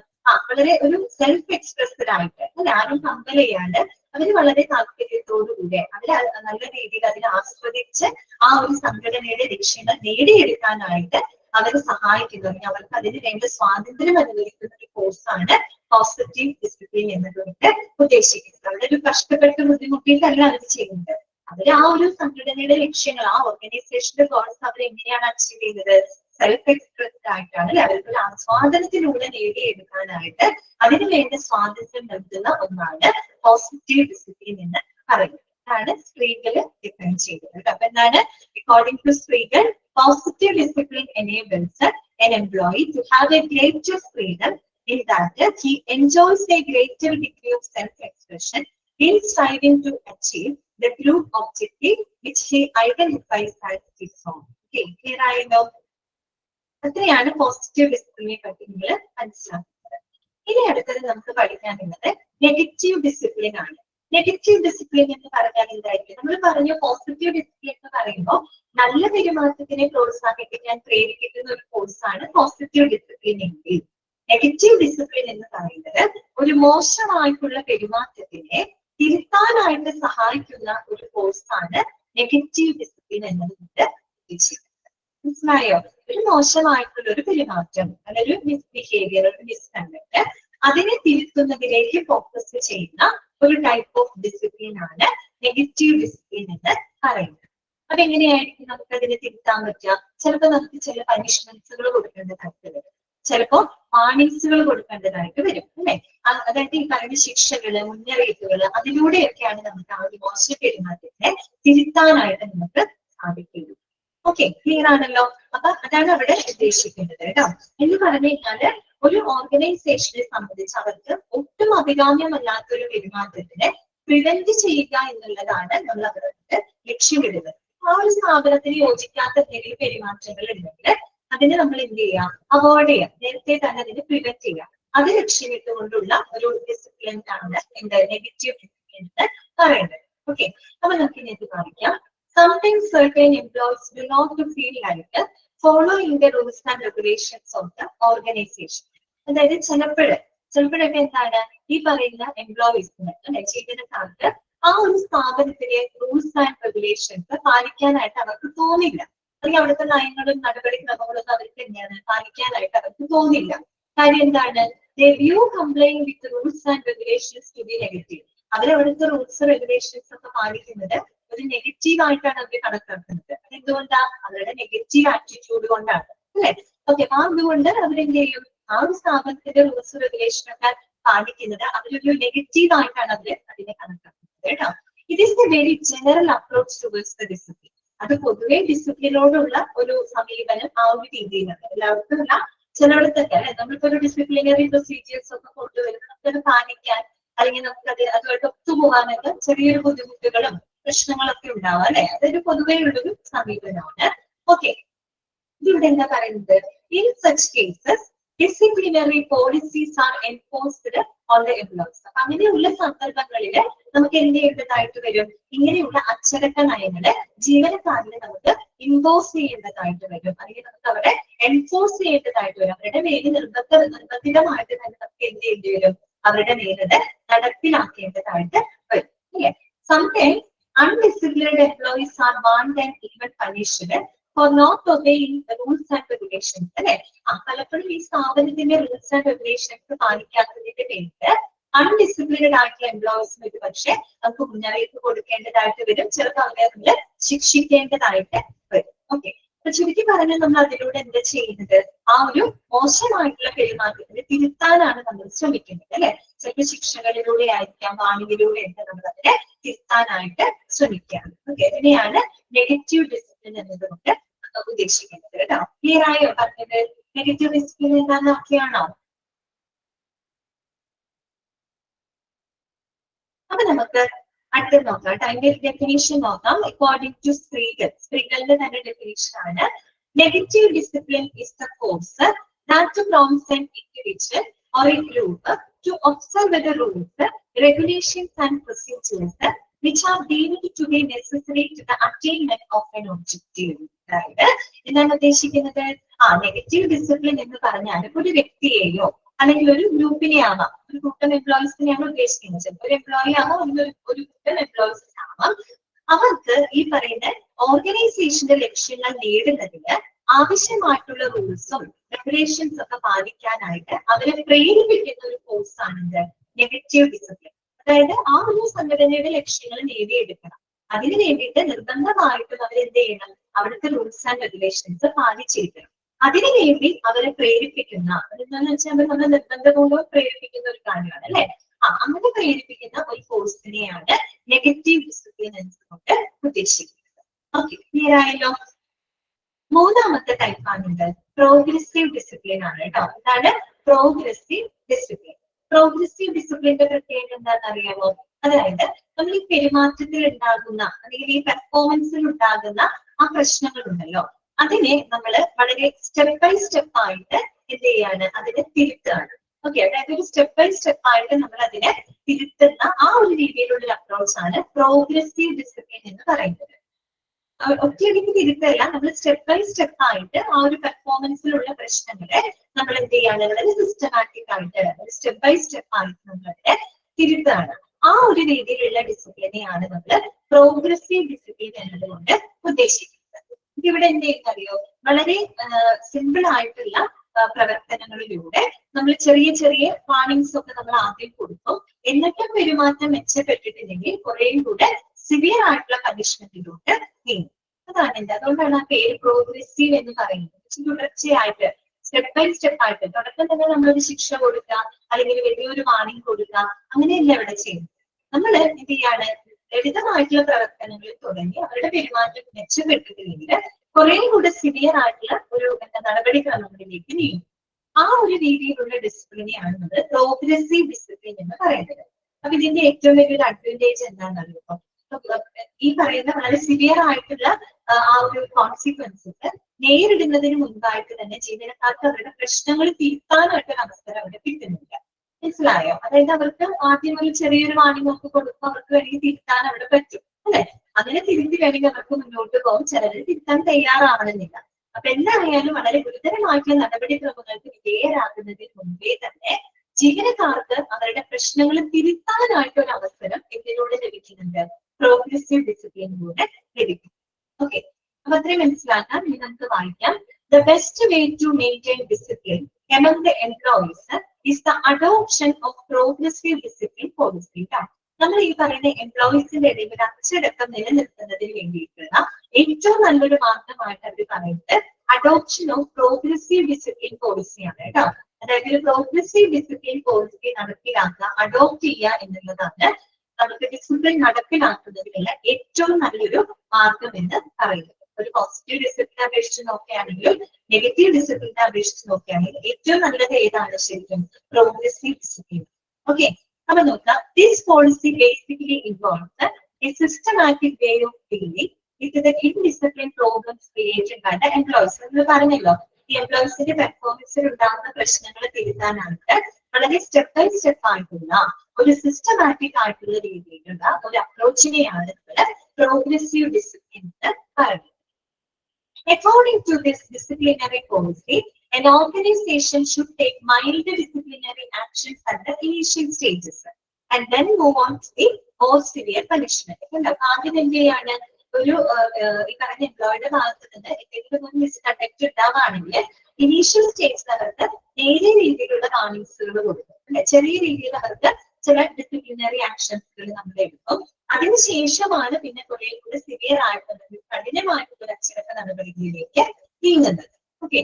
വളരെ ഒരു സെൽഫ് എക്സ്പ്രസ്ഡ് ആയിട്ട് അല്ലെ, ആരും കമ്പൽ ചെയ്യാണ്ട് അവര് വളരെ താല്പര്യത്തോടുകൂടി അവര് നല്ല രീതിയിൽ അതിനെ ആസ്വദിച്ച് ആ ഒരു സംഘടനയുടെ ലക്ഷ്യങ്ങൾ നേടിയെടുക്കാനായിട്ട് അവരെ സഹായിക്കുന്നു. അവർക്ക് അതിന് വേണ്ട സ്വാതന്ത്ര്യം അനുവദിക്കുന്ന ഒരു കോഴ്സാണ് പോസിറ്റീവ് ഡിസിപ്ലിൻ എന്നതുകൊണ്ട് ഉദ്ദേശിക്കുന്നത്. അവരൊരു കഷ്ടപ്പെട്ട് ബുദ്ധിമുട്ടിയിട്ടല്ല അവർ ചെയ്യുന്നത്. അവര് ആ ഒരു സംഘടനയുടെ ലക്ഷ്യങ്ങൾ ആ ഓർഗനൈസേഷന്റെ ഗോൾസ് അവർ എങ്ങനെയാണ് അച്ചീവ് ചെയ്യുന്നത്? സെൽഫ് എക്സ്പ്രസ്ഡ് ആയിട്ടാണ് അല്ലെ. അവർക്ക് ആസ്വാദനത്തിലൂടെ നേടിയെടുക്കാനായിട്ട് അതിന് വേണ്ട സ്വാതന്ത്ര്യം നൽകുന്ന ഒന്നാണ് പോസിറ്റീവ് ഡിസിപ്ലിൻ എന്ന് പറയുന്നത്. അതാണ് സ്പ്രീഗല് ഡിഫൈൻ ചെയ്തത്. അപ്പൊ എന്താണ്? According to Spriegel, positive discipline enables an employee to have a greater freedom in that he enjoys a greater degree of self-expression in striving to achieve the group objective which he identifies as his own. Okay, clear ആയല്ലോ? അത്രയാണ് positive ഡിസിപ്ലിനെ പറ്റി നിങ്ങൾ മനസ്സിലാക്കുന്നത്. ഇനി അടുത്തത് നമുക്ക് പഠിക്കാനുള്ളത് negative discipline ആണ്. നെഗറ്റീവ് ഡിസിപ്ലിൻ എന്ന് പറഞ്ഞാൽ എന്തായിരിക്കും? നമ്മൾ പറഞ്ഞു പോസിറ്റീവ് ഡിസിപ്ലിൻ എന്ന് പറയുമ്പോൾ നല്ല പെരുമാറ്റത്തിനെ പ്രോത്സാഹിപ്പിക്കാൻ പ്രേരിപ്പിക്കുന്ന ഒരു കോഴ്സാണ് പോസിറ്റീവ് ഡിസിപ്ലിൻ എങ്കിൽ, നെഗറ്റീവ് ഡിസിപ്ലിൻ എന്ന് പറയുന്നത് ഒരു മോശമായിട്ടുള്ള പെരുമാറ്റത്തിനെ തിരുത്താനായിട്ട് സഹായിക്കുന്ന ഒരു കോഴ്സാണ് നെഗറ്റീവ് ഡിസിപ്ലിൻ എന്നതുകൊണ്ട് ഉദ്ദേശിക്കുന്നത്. മനസ്സിലായോ? ഒരു മോശമായിട്ടുള്ള ഒരു പെരുമാറ്റം അല്ലെങ്കിൽ ഒരു മിസ്ബിഹേവിയർ, ഒരു മിസ്കണ്ടക്ട് അതിനെ തിരുത്തുന്നതിലേക്ക് ഫോക്കസ് ചെയ്യുന്ന ഒരു ടൈപ്പ് ഓഫ് ഡിസിപ്ലിൻ ആണ് നെഗറ്റീവ് ഡിസിപ്ലിൻ എന്ന് പറയുന്നത്. അതെങ്ങനെയായിരിക്കും നമുക്ക് അതിനെ തിരുത്താൻ പറ്റുക? ചിലപ്പോൾ നമുക്ക് ചില പനിഷ്മെന്റ്സുകൾ കൊടുക്കേണ്ടതായിട്ട് വരും, ചിലപ്പോൾ വാർണിങ്സുകൾ കൊടുക്കേണ്ടതായിട്ട് വരും അല്ലെ. അതായത് ഈ പറയുന്ന ശിക്ഷകള്, മുന്നറിയിപ്പുകള്, അതിലൂടെയൊക്കെയാണ് നമുക്ക് ആ ഒരു മോശം പെരുമാറ്റത്തെ തിരുത്താനായിട്ട് നമുക്ക് സാധിക്കുള്ളൂ. ഓക്കെ, ക്ലിയർ ആണല്ലോ? അപ്പൊ അതാണ് അവിടെ ഉദ്ദേശിക്കുന്നത് കേട്ടോ. എന്ന് പറഞ്ഞു കഴിഞ്ഞാല് ഒരു ഓർഗനൈസേഷനെ സംബന്ധിച്ച് അവർക്ക് ഒട്ടും അഭികാമ്യമല്ലാത്ത ഒരു പെരുമാറ്റത്തിനെ പ്രിവെന്റ് ചെയ്യുക എന്നുള്ളതാണ് നമ്മൾ അവരുടെ ലക്ഷ്യമിടുന്നത്. ആ ഒരു സ്ഥാപനത്തിന് യോജിക്കാത്ത എന്തെങ്കിലും പെരുമാറ്റങ്ങൾ ഉണ്ടെങ്കിൽ അതിനെ നമ്മൾ എന്ത് ചെയ്യാം? അവോയ്ഡ് ചെയ്യാം. നേരത്തെ തന്നെ അതിനെ പ്രിവെന്റ് ചെയ്യാം. അത് ലക്ഷ്യമിട്ടുകൊണ്ടുള്ള ഒരു ഡിസിപ്ലിൻ ആണ് എന്ത് നെഗറ്റീവ് ഡിസിപ്ലിൻ എന്ന് പറയുന്നത്. ഓക്കെ, അപ്പൊ നമുക്ക് ഇനി കാണിക്കാം. Sometimes certain employees do not feel like following the rules and regulations of the organization. അതായത് ചിലപ്പോഴൊക്കെ എന്താണ് ഈ പറയുന്ന എംപ്ലോയീസിന് ജീവനക്കാർക്ക് ആ ഒരു സ്ഥാപനത്തിലെ റൂൾസ് ആൻഡ് റെഗുലേഷൻസ് പാലിക്കാനായിട്ട് അവർക്ക് തോന്നില്ല. അല്ലെങ്കിൽ അവിടുത്തെ നയങ്ങളും നടപടിക്രമങ്ങളും അവർക്ക് തന്നെയാണ് പാലിക്കാനായിട്ട് അവർക്ക് തോന്നില്ല. കാര്യം എന്താണ്? They view complying with the rules and regulations to be negative. അവരവിടുത്തെ റൂൾസ് റെഗുലേഷൻസ് ഒക്കെ പാലിക്കുന്നത് ഒരു നെഗറ്റീവ് ആയിട്ടാണ് അവർ കണക്കാക്കുന്നത്. അതെന്തുകൊണ്ടാ? അവരുടെ നെഗറ്റീവ് ആറ്റിറ്റ്യൂഡ് കൊണ്ടാണ്, അല്ലെ? ഓക്കെ, അപ്പൊ അതുകൊണ്ട് അവരെന്ത് ചെയ്യും? ആ ഒരു സ്ഥാപനത്തിന്റെ റൂൾസ് റെഗുലേഷൻ ഒക്കെ പാലിക്കുന്നത് അവരൊരു നെഗറ്റീവ് ആയിട്ടാണ് അവർ അതിനെ കണക്കാക്കുന്നത് കേട്ടോ. It is A very general approach towards the discipline. അത് പൊതുവെ ഡിസിപ്ലിനോടുള്ള ഒരു സമീപനം ആ ഒരു രീതിയിലാണ്. എല്ലാവർക്കും അല്ല, ചിലയിടത്തൊക്കെ അല്ലെ നമ്മളിപ്പോ ഒരു ഡിസിപ്ലിനറി പ്രൊസീജിയേഴ്സ് ഒക്കെ കൊണ്ടുവരുന്നത് നമുക്കത് പാലിക്കാൻ അല്ലെങ്കിൽ നമുക്കത് അതുമായിട്ട് ഒത്തുപോകാനൊക്കെ ചെറിയൊരു ബുദ്ധിമുട്ടുകളും പ്രശ്നങ്ങളൊക്കെ ഉണ്ടാവാം, അല്ലെ? അതൊരു പൊതുവേ ഉള്ളൊരു സമീപനമാണ്. ഓക്കെ, ഇവിടെ എന്താ പറയുന്നത്? In such cases disciplinary policies R enforced on the employees. അപ്പൊ അങ്ങനെയുള്ള സന്ദർഭങ്ങളിൽ നമുക്ക് എന്ത് ചെയ്യേണ്ടതായിട്ട് വരും? ഇങ്ങനെയുള്ള അച്ചടക്ക നയങ്ങള് ജീവനക്കാരിൽ നമുക്ക് ഇമ്പോസ് ചെയ്യേണ്ടതായിട്ട് വരും, അല്ലെങ്കിൽ നമുക്ക് അവരെ എൻഫോഴ്സ് ചെയ്യേണ്ടതായിട്ട് വരും. അവരുടെ മേല് നിർബന്ധിതമായിട്ട് തന്നെ നമുക്ക് എന്ത് ചെയ്യേണ്ടി വരും? അവരുടെ മേലത് നടപ്പിലാക്കേണ്ടതായിട്ട് വരും, അല്ലെ? Sometimes undisciplined employees are warned and even punished for not obeying the rules and regulations, അല്ലെ? പലപ്പോഴും ഈ സ്ഥാപനത്തിന്റെ റൂൾസ് ആൻഡ് റെഗുലേഷൻസ് പാലിക്കാത്തതിന്റെ പേരില് അൺഡിസിപ്ലിനഡ് ആയിട്ടുള്ള എംപ്ലോയീസിന് ഒരു പക്ഷെ നമുക്ക് മുന്നറിയിപ്പ് കൊടുക്കേണ്ടതായിട്ട് വരും, ചിലപ്പോൾ അവരെ നമ്മൾ ശിക്ഷിക്കേണ്ടതായിട്ട് വരും. ഓക്കെ, അപ്പൊ ചുരുക്കി പറഞ്ഞാൽ നമ്മൾ അതിലൂടെ എന്താ ചെയ്യുന്നത്? ആ ഒരു മോശമായിട്ടുള്ള പെരുമാറ്റത്തിന് തിരുത്താനാണ് നമ്മൾ ശ്രമിക്കുന്നത്, അല്ലെ? ചിലപ്പോൾ ശിക്ഷകളിലൂടെ ആയിരിക്കാം, വാണിയിലൂടെ ഒക്കെ നമ്മൾ അതിനെ തിരുത്താനായിട്ട് ശ്രമിക്കുകയാണ്. ഓക്കെ, ഇതിനെയാണ് നെഗറ്റീവ് ഡിസിപ്ലിൻ എന്നതുകൊണ്ട് ഉദ്ദേശിക്കുന്നത് കേട്ടോ. ക്ലിയർ ആയോ പറഞ്ഞത്? നെഗറ്റീവ് ഡിസിപ്ലിൻ എന്താണെന്ന് ഒക്കെയാണോ? അപ്പൊ നമുക്ക് അടുത്തത് നോക്കാം. അതിന്റെ ഡെഫിനിഷൻ നോക്കാം. അക്കോർഡിംഗ് ടു സ്ത്രീകളുടെ തന്നെ ഡെഫിനിഷൻ ആണ്. Negative discipline is the force that prompts an individual or a group to observe the rules, regulations and procedures which are deemed to be necessary to the attainment of an objective. അതായത് എന്താണ് ഉദ്ദേശിക്കുന്നത്? Negative discipline എന്ന് പറഞ്ഞാൽ ഒരു വ്യക്തിയെയോ അല്ലെങ്കിൽ ഒരു ഗ്രൂപ്പിനെ ആവാം, ഒരു കൂട്ടം എംപ്ലോയീസിനെയാണ് ഉദ്ദേശിക്കുന്നത്. ചിലപ്പോൾ ഒരു എംപ്ലോയി ആവാം, ഒരു കൂട്ടം എംപ്ലോയീസ് ആവാം. അവർക്ക് ഈ പറയുന്ന ഓർഗനൈസേഷന്റെ ലക്ഷ്യങ്ങൾ നേടുന്നതിന് ആവശ്യമായിട്ടുള്ള റൂൾസും റെഗുലേഷൻസ് ഒക്കെ പാലിക്കാനായിട്ട് അവരെ പ്രേരിപ്പിക്കുന്ന ഒരു കോഴ്സാണ് നെഗറ്റീവ് ഡിസിപ്ലിൻ. അതായത് ആ ഒരു സംഘടനയുടെ ലക്ഷ്യങ്ങൾ നേടിയെടുക്കണം. അതിനു വേണ്ടിയിട്ട് നിർബന്ധമായിട്ടും അവരെന്ത് ചെയ്യണം? അവിടുത്തെ റൂൾസ് ആൻഡ് റെഗുലേഷൻസ് പാലിച്ചിരിക്കണം. അതിനുവേണ്ടി അവരെ പ്രേരിപ്പിക്കുന്ന, എന്താണെന്ന് വെച്ചാൽ നമ്മൾ നിർബന്ധപൂർവ്വം പ്രേരിപ്പിക്കുന്ന ഒരു കാര്യമാണ്, അല്ലെ? അങ്ങനെ പ്രേരിപ്പിക്കുന്ന ഒരു കോഴ്സിനെയാണ് നെഗറ്റീവ് ഡിസിപ്ലിൻ എന്നുകൊണ്ട് ഉദ്ദേശിക്കുന്നത്. ഓക്കെ, ക്ലിയർ ആയല്ലോ? മൂന്നാമത്തെ ടൈപ്പാണിത് പ്രോഗ്രസീവ് ഡിസിപ്ലിൻ ആണ് കേട്ടോ. എന്താണ് പ്രോഗ്രസീവ് ഡിസിപ്ലിൻ? പ്രോഗ്രസീവ് ഡിസിപ്ലിന്റെ പ്രത്യേകത എന്താണെന്ന് അറിയാമോ? അതായത് നമ്മൾ ഈ പെരുമാറ്റത്തിൽ ഉണ്ടാകുന്ന അല്ലെങ്കിൽ ഈ പെർഫോമൻസിൽ ഉണ്ടാകുന്ന ആ പ്രശ്നങ്ങൾ ഉണ്ടല്ലോ, അതിനെ നമ്മൾ വളരെ സ്റ്റെപ്പ് ബൈ സ്റ്റെപ്പ് ആയിട്ട് എന്ത് ചെയ്യാണ്? അതിനെ തിരുത്താണ്. ഓക്കെ, അതായത് ഒരു സ്റ്റെപ്പ് ബൈ സ്റ്റെപ്പ് ആയിട്ട് നമ്മൾ അതിനെ തിരുത്തുന്ന ആ ഒരു രീതിയിലുള്ള ഒരു അപ്രോച്ച് ആണ് പ്രോഗ്രസീവ് ഡിസിപ്ലിൻ എന്ന് പറയുന്നത്. ഒറ്റയടിക്ക് തിരുത്തല്ല, നമ്മൾ സ്റ്റെപ്പ് ബൈ സ്റ്റെപ്പ് ആയിട്ട് ആ ഒരു പെർഫോമൻസിലുള്ള പ്രശ്നങ്ങളെ നമ്മൾ എന്ത് ചെയ്യാണ്? വളരെ സിസ്റ്റമാറ്റിക് ആയിട്ട് സ്റ്റെപ്പ് ബൈ സ്റ്റെപ്പ് ആയിട്ട് നമ്മൾ അതിനെ തിരുത്താണ്. ആ ഒരു രീതിയിലുള്ള ഡിസിപ്ലിനെയാണ് നമ്മൾ പ്രോഗ്രസീവ് ഡിസിപ്ലിൻ എന്നതുകൊണ്ട് ഉദ്ദേശിക്കുന്നത്. ഇവിടെ എന്ത് ചെയ്യുന്നറിയോ? വളരെ സിമ്പിൾ ആയിട്ടുള്ള പ്രവർത്തനങ്ങളിലൂടെ നമ്മൾ ചെറിയ ചെറിയ വാർണിംഗ്സ് ഒക്കെ നമ്മൾ ആദ്യം കൊടുക്കും. എന്നിട്ടും പെരുമാറ്റം മെച്ചപ്പെട്ടിട്ടില്ലെങ്കിൽ കുറേയും കൂടെ സിവിയർ ആയിട്ടുള്ള പണിഷ്മെന്റിലൂടെ നീങ്ങും. അതാണ് എന്റെ, അതുകൊണ്ടാണ് ആ പേര് പ്രോഗ്രസീവ് എന്ന് പറയുന്നത്. തുടർച്ചയായിട്ട് സ്റ്റെപ്പ് ബൈ സ്റ്റെപ്പ് ആയിട്ട് തുടക്കം തന്നെ നമ്മളൊരു ശിക്ഷ കൊടുക്കുക അല്ലെങ്കിൽ വലിയൊരു വാർണിംഗ് കൊടുക്കുക, അങ്ങനെയല്ല ഇവിടെ ചെയ്യുന്നത്. നമ്മൾ എന്ത് ചെയ്യാണ്? ലളിതമായിട്ടുള്ള പ്രവർത്തനങ്ങളിൽ തുടങ്ങി അവരുടെ പെരുമാറ്റം മെച്ചപ്പെട്ടിട്ടില്ലെങ്കിൽ കുറേയും കൂടെ സിവിയർ ആയിട്ടുള്ള ഒരു നടപടിക്രമങ്ങളിലേക്ക് നീങ്ങും. ആ ഒരു രീതിയിലുള്ള ഡിസിപ്ലിനെയാണ് നമ്മൾ പ്രോഗ്രസീവ് ഡിസിപ്ലിൻ എന്ന് പറയുന്നത്. അപ്പൊ ഇതിന്റെ ഏറ്റവും വലിയൊരു അഡ്വാൻറ്റേജ് എന്താണെന്നറിയുമോ? ഈ പറയുന്ന വളരെ സിവിയർ ആയിട്ടുള്ള ആ ഒരു കോൺസിക്വൻസസ് നേരിടുന്നതിന് മുൻപായിട്ട് തന്നെ ജീവനക്കാർക്ക് അവരുടെ പ്രശ്നങ്ങൾ തീർക്കാനായിട്ട് ഒരു അവസരം അവിടെ കിട്ടുന്നില്ല. മനസ്സിലായോ? അതായത് അവർക്ക് ആദ്യം ഒരു ചെറിയൊരു വാണിംഗ് ഒക്കെ കൊടുക്കുമ്പോൾ അവർക്ക് വേണമെങ്കിൽ തിരുത്താൻ അവിടെ പറ്റും, അല്ലെ? അങ്ങനെ തിരുത്തി വേണമെങ്കിൽ അവർക്ക് മുന്നോട്ട് പോകും. ചിലർ തിരുത്താൻ തയ്യാറാവണമെന്നില്ല. അപ്പൊ എന്തായാലും വളരെ ഗുരുതരമായിട്ടുള്ള നടപടിക്രമങ്ങൾക്ക് വിധേയരാകുന്നതിന് മുമ്പേ തന്നെ ജീവനക്കാർക്ക് അവരുടെ പ്രശ്നങ്ങൾ തിരുത്താനായിട്ട് ഒരു അവസരം ഇതിലൂടെ ലഭിക്കുന്നത് ചെയ്യുന്നുണ്ട്? പ്രോഗ്രസീവ് ഡിസിപ്ലിൻ കൂടെ ലഭിക്കും. ഓക്കെ, അപ്പൊ അത്രയും മനസ്സിലാക്കാം. ഇനി നമുക്ക് വായിക്കാം. The best way to maintain discipline among the employees is the adoption of progressive discipline policy. നമ്മൾ ഈ പറയുന്ന എംപ്ലോയീസിന്റെ ഇടയിൽ അച്ചടക്കം നിലനിർത്തുന്നതിന് വേണ്ടിയിട്ടുള്ള ഏറ്റവും നല്ലൊരു മാർഗമായിട്ട് അവർ പറയുന്നത് അഡോപ്ഷൻ ഓഫ് പ്രോഗ്രസീവ് ഡിസിപ്ലിൻ പോളിസിയാണ് കേട്ടോ. അതായത് ഒരു പ്രോഗ്രസീവ് ഡിസിപ്ലിൻ പോളിസി നടപ്പിലാക്കുക, അഡോപ്റ്റ് ചെയ്യുക എന്നുള്ളതാണ് നമുക്ക് ഡിസിപ്ലിൻ നടപ്പിലാക്കുന്നതിനുള്ള ഏറ്റവും നല്ലൊരു മാർഗം എന്ന് പറയുന്നത്. ഒരു പോസിറ്റീവ് ഡിസിപ്ലിനെ അപേക്ഷിച്ച് നോക്കുകയാണെങ്കിലും നെഗറ്റീവ് ഡിസിപ്ലിനെ അപേക്ഷിച്ച് നോക്കുകയാണെങ്കിലും ഏറ്റവും നല്ലത് ഏതാണ്? ശരിക്കും പ്രോഗ്രസീവ് ഡിസിപ്ലിൻ. ഓക്കെ, അപ്പൊ നോക്കാം. This policy basically involves a systematic way of dealing with the indiscipline problems created by the employees. നമ്മൾ പറഞ്ഞല്ലോ, ഈ എംപ്ലോയീസിന്റെ പെർഫോമൻസിൽ ഉണ്ടാകുന്ന പ്രശ്നങ്ങൾ തിരുത്താനായിട്ട് വളരെ സ്റ്റെപ്പ് ബൈ സ്റ്റെപ്പ് ആയിട്ടുള്ള ഒരു സിസ്റ്റമാറ്റിക് ആയിട്ടുള്ള രീതിയിലുള്ള ഒരു അപ്രോച്ചിനെയാണ് പ്രോഗ്രസീവ് ഡിസിപ്ലിൻ എന്ന് പറയുന്നത്. According to this disciplinary policy, an organization should take mild disciplinary actions at the initial stages and then move on to the more severe punishment. ആദ്യം എന്ത് ചെയ്യാണ്? ഒരു ഈ പറഞ്ഞ എംപ്ലോയിയുടെ ഭാഗത്ത് നിന്ന് എന്തെങ്കിലും ഒരു മിസ്കണ്ടക്ട് ഉണ്ടാവുകയാണെങ്കിൽ ഇനീഷ്യൽ സ്റ്റേജിൽ അവർക്ക് നേരിയ രീതിയിലുള്ള വാർണിംഗ്സുകൾ കൊടുക്കും അല്ലെ, ചെറിയ രീതിയിൽ അവർക്ക് ചില ഡിസിപ്ലിനറി ആക്ഷൻസുകൾ നമ്മൾ എടുക്കും. അതിനുശേഷമാണ് പിന്നെ കുറെ കൂടെ സിവിയർ ആയിട്ടുള്ള കഠിനമായിട്ടുള്ള അച്ചടക്ക നടപടികളിലേക്ക് നീങ്ങുന്നത്. ഓക്കെ,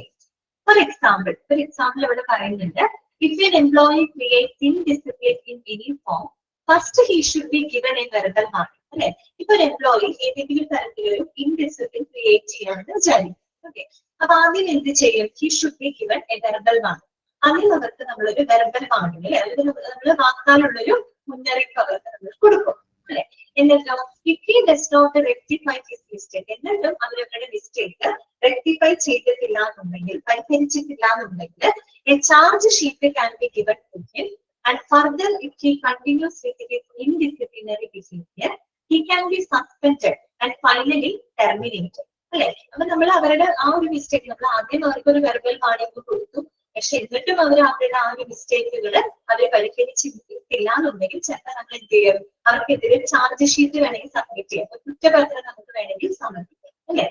ഫോർ എക്സാമ്പിൾ ഇവിടെ പറയുന്നുണ്ട്, if N employee creates indiscipline in any form, first he should be given A verbal warning. അല്ലെ, ഇപ്പൊ ഒരു എംപ്ലോയി ഏതെങ്കിലും തരത്തിലൊരു ഇൻഡിസിപ്ലിൻ ക്രിയേറ്റ് ചെയ്യാമെന്ന് വിചാരിക്കും. ഓക്കെ, അപ്പൊ ആദ്യം എന്ത് ചെയ്യും? He should be given A verbal warning. അതിൽ അവർക്ക് നമ്മളൊരു വെർബൽ വാർണിംഗ് അല്ലെ, അതായത് നമ്മൾ വാക്കാലുള്ളൊരു മുന്നറിയിപ്പ് അവർക്ക് നമ്മൾ കൊടുക്കും അല്ലെ. എന്നിട്ടോ if he does not rectify his mistake, എന്നിട്ടും അവരവരുടെ മിസ്റ്റേക്ക് റെക്ടിഫൈ ചെയ്തിട്ടില്ല എന്നുണ്ടെങ്കിൽ, പരിഹരിച്ചിട്ടില്ല എന്നുണ്ടെങ്കിൽ, a charge sheet can be given to him, and further if he continues with his indisciplinary behavior, he can be suspended and finally terminated. അല്ലെ, അപ്പൊ നമ്മൾ അവരുടെ ആ ഒരു മിസ്റ്റേക്ക് നമ്മൾ ആദ്യം അവർക്ക് ഒരു വെർബൽ വാർണിംഗ് കൊടുത്തു, പക്ഷെ എന്നിട്ടും അവർ അവരുടെ ആ ഒരു മിസ്റ്റേക്കുകൾ അവർ പരിഹരിച്ചിട്ടില്ല എന്നുണ്ടെങ്കിൽ ചിലപ്പോൾ നമ്മൾ എന്ത് ചെയ്യും? അവർക്കെതിരെ ചാർജ് ഷീറ്റ് വേണമെങ്കിൽ സബ്മിറ്റ് ചെയ്യാം, കുറ്റപത്രം നമുക്ക് വേണമെങ്കിൽ സമർപ്പിക്കാം അല്ലെ.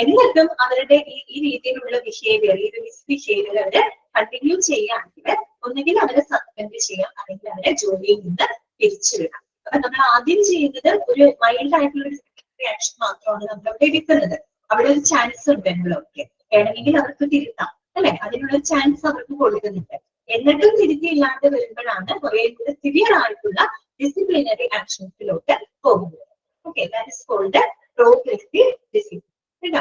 എന്നിട്ടും അവരുടെ ഈ രീതിയിലുള്ള ബിഹേവിയർ, ഈ ഒരു മിസ്ബിഹേവിയർ അവര് കണ്ടിന്യൂ ചെയ്യുകയാണെങ്കിൽ ഒന്നുകിൽ അവരെ സസ്പെൻഡ് ചെയ്യാം, അല്ലെങ്കിൽ അവരെ ജോലിയിൽ നിന്ന് പിരിച്ചുവിടാം. അപ്പൊ നമ്മൾ ആദ്യം ചെയ്യുന്നത് ഒരു മൈൽഡ് ആയിട്ടുള്ള റിയാക്ഷൻ മാത്രമാണ് നമ്മൾ അവിടെ എടുക്കുന്നത്. അവിടെ ഒരു ചാൻസ് ഉണ്ട് എന്നുള്ളതൊക്കെ വേണമെങ്കിൽ അവർക്ക് തിരുത്താം അല്ലെ, അതിനുള്ള ചാൻസ് അവർക്ക് കൊടുക്കുന്നുണ്ട്. എന്നിട്ടും തിരുത്തിയില്ലാണ്ട് വരുമ്പോഴാണ് കുറെ കൂടെ സിവിയർ ആയിട്ടുള്ള ഡിസിപ്ലിനറി ആക്ഷൻസിലോട്ട് പോകുന്നത്. Okay, that is called progressive discipline.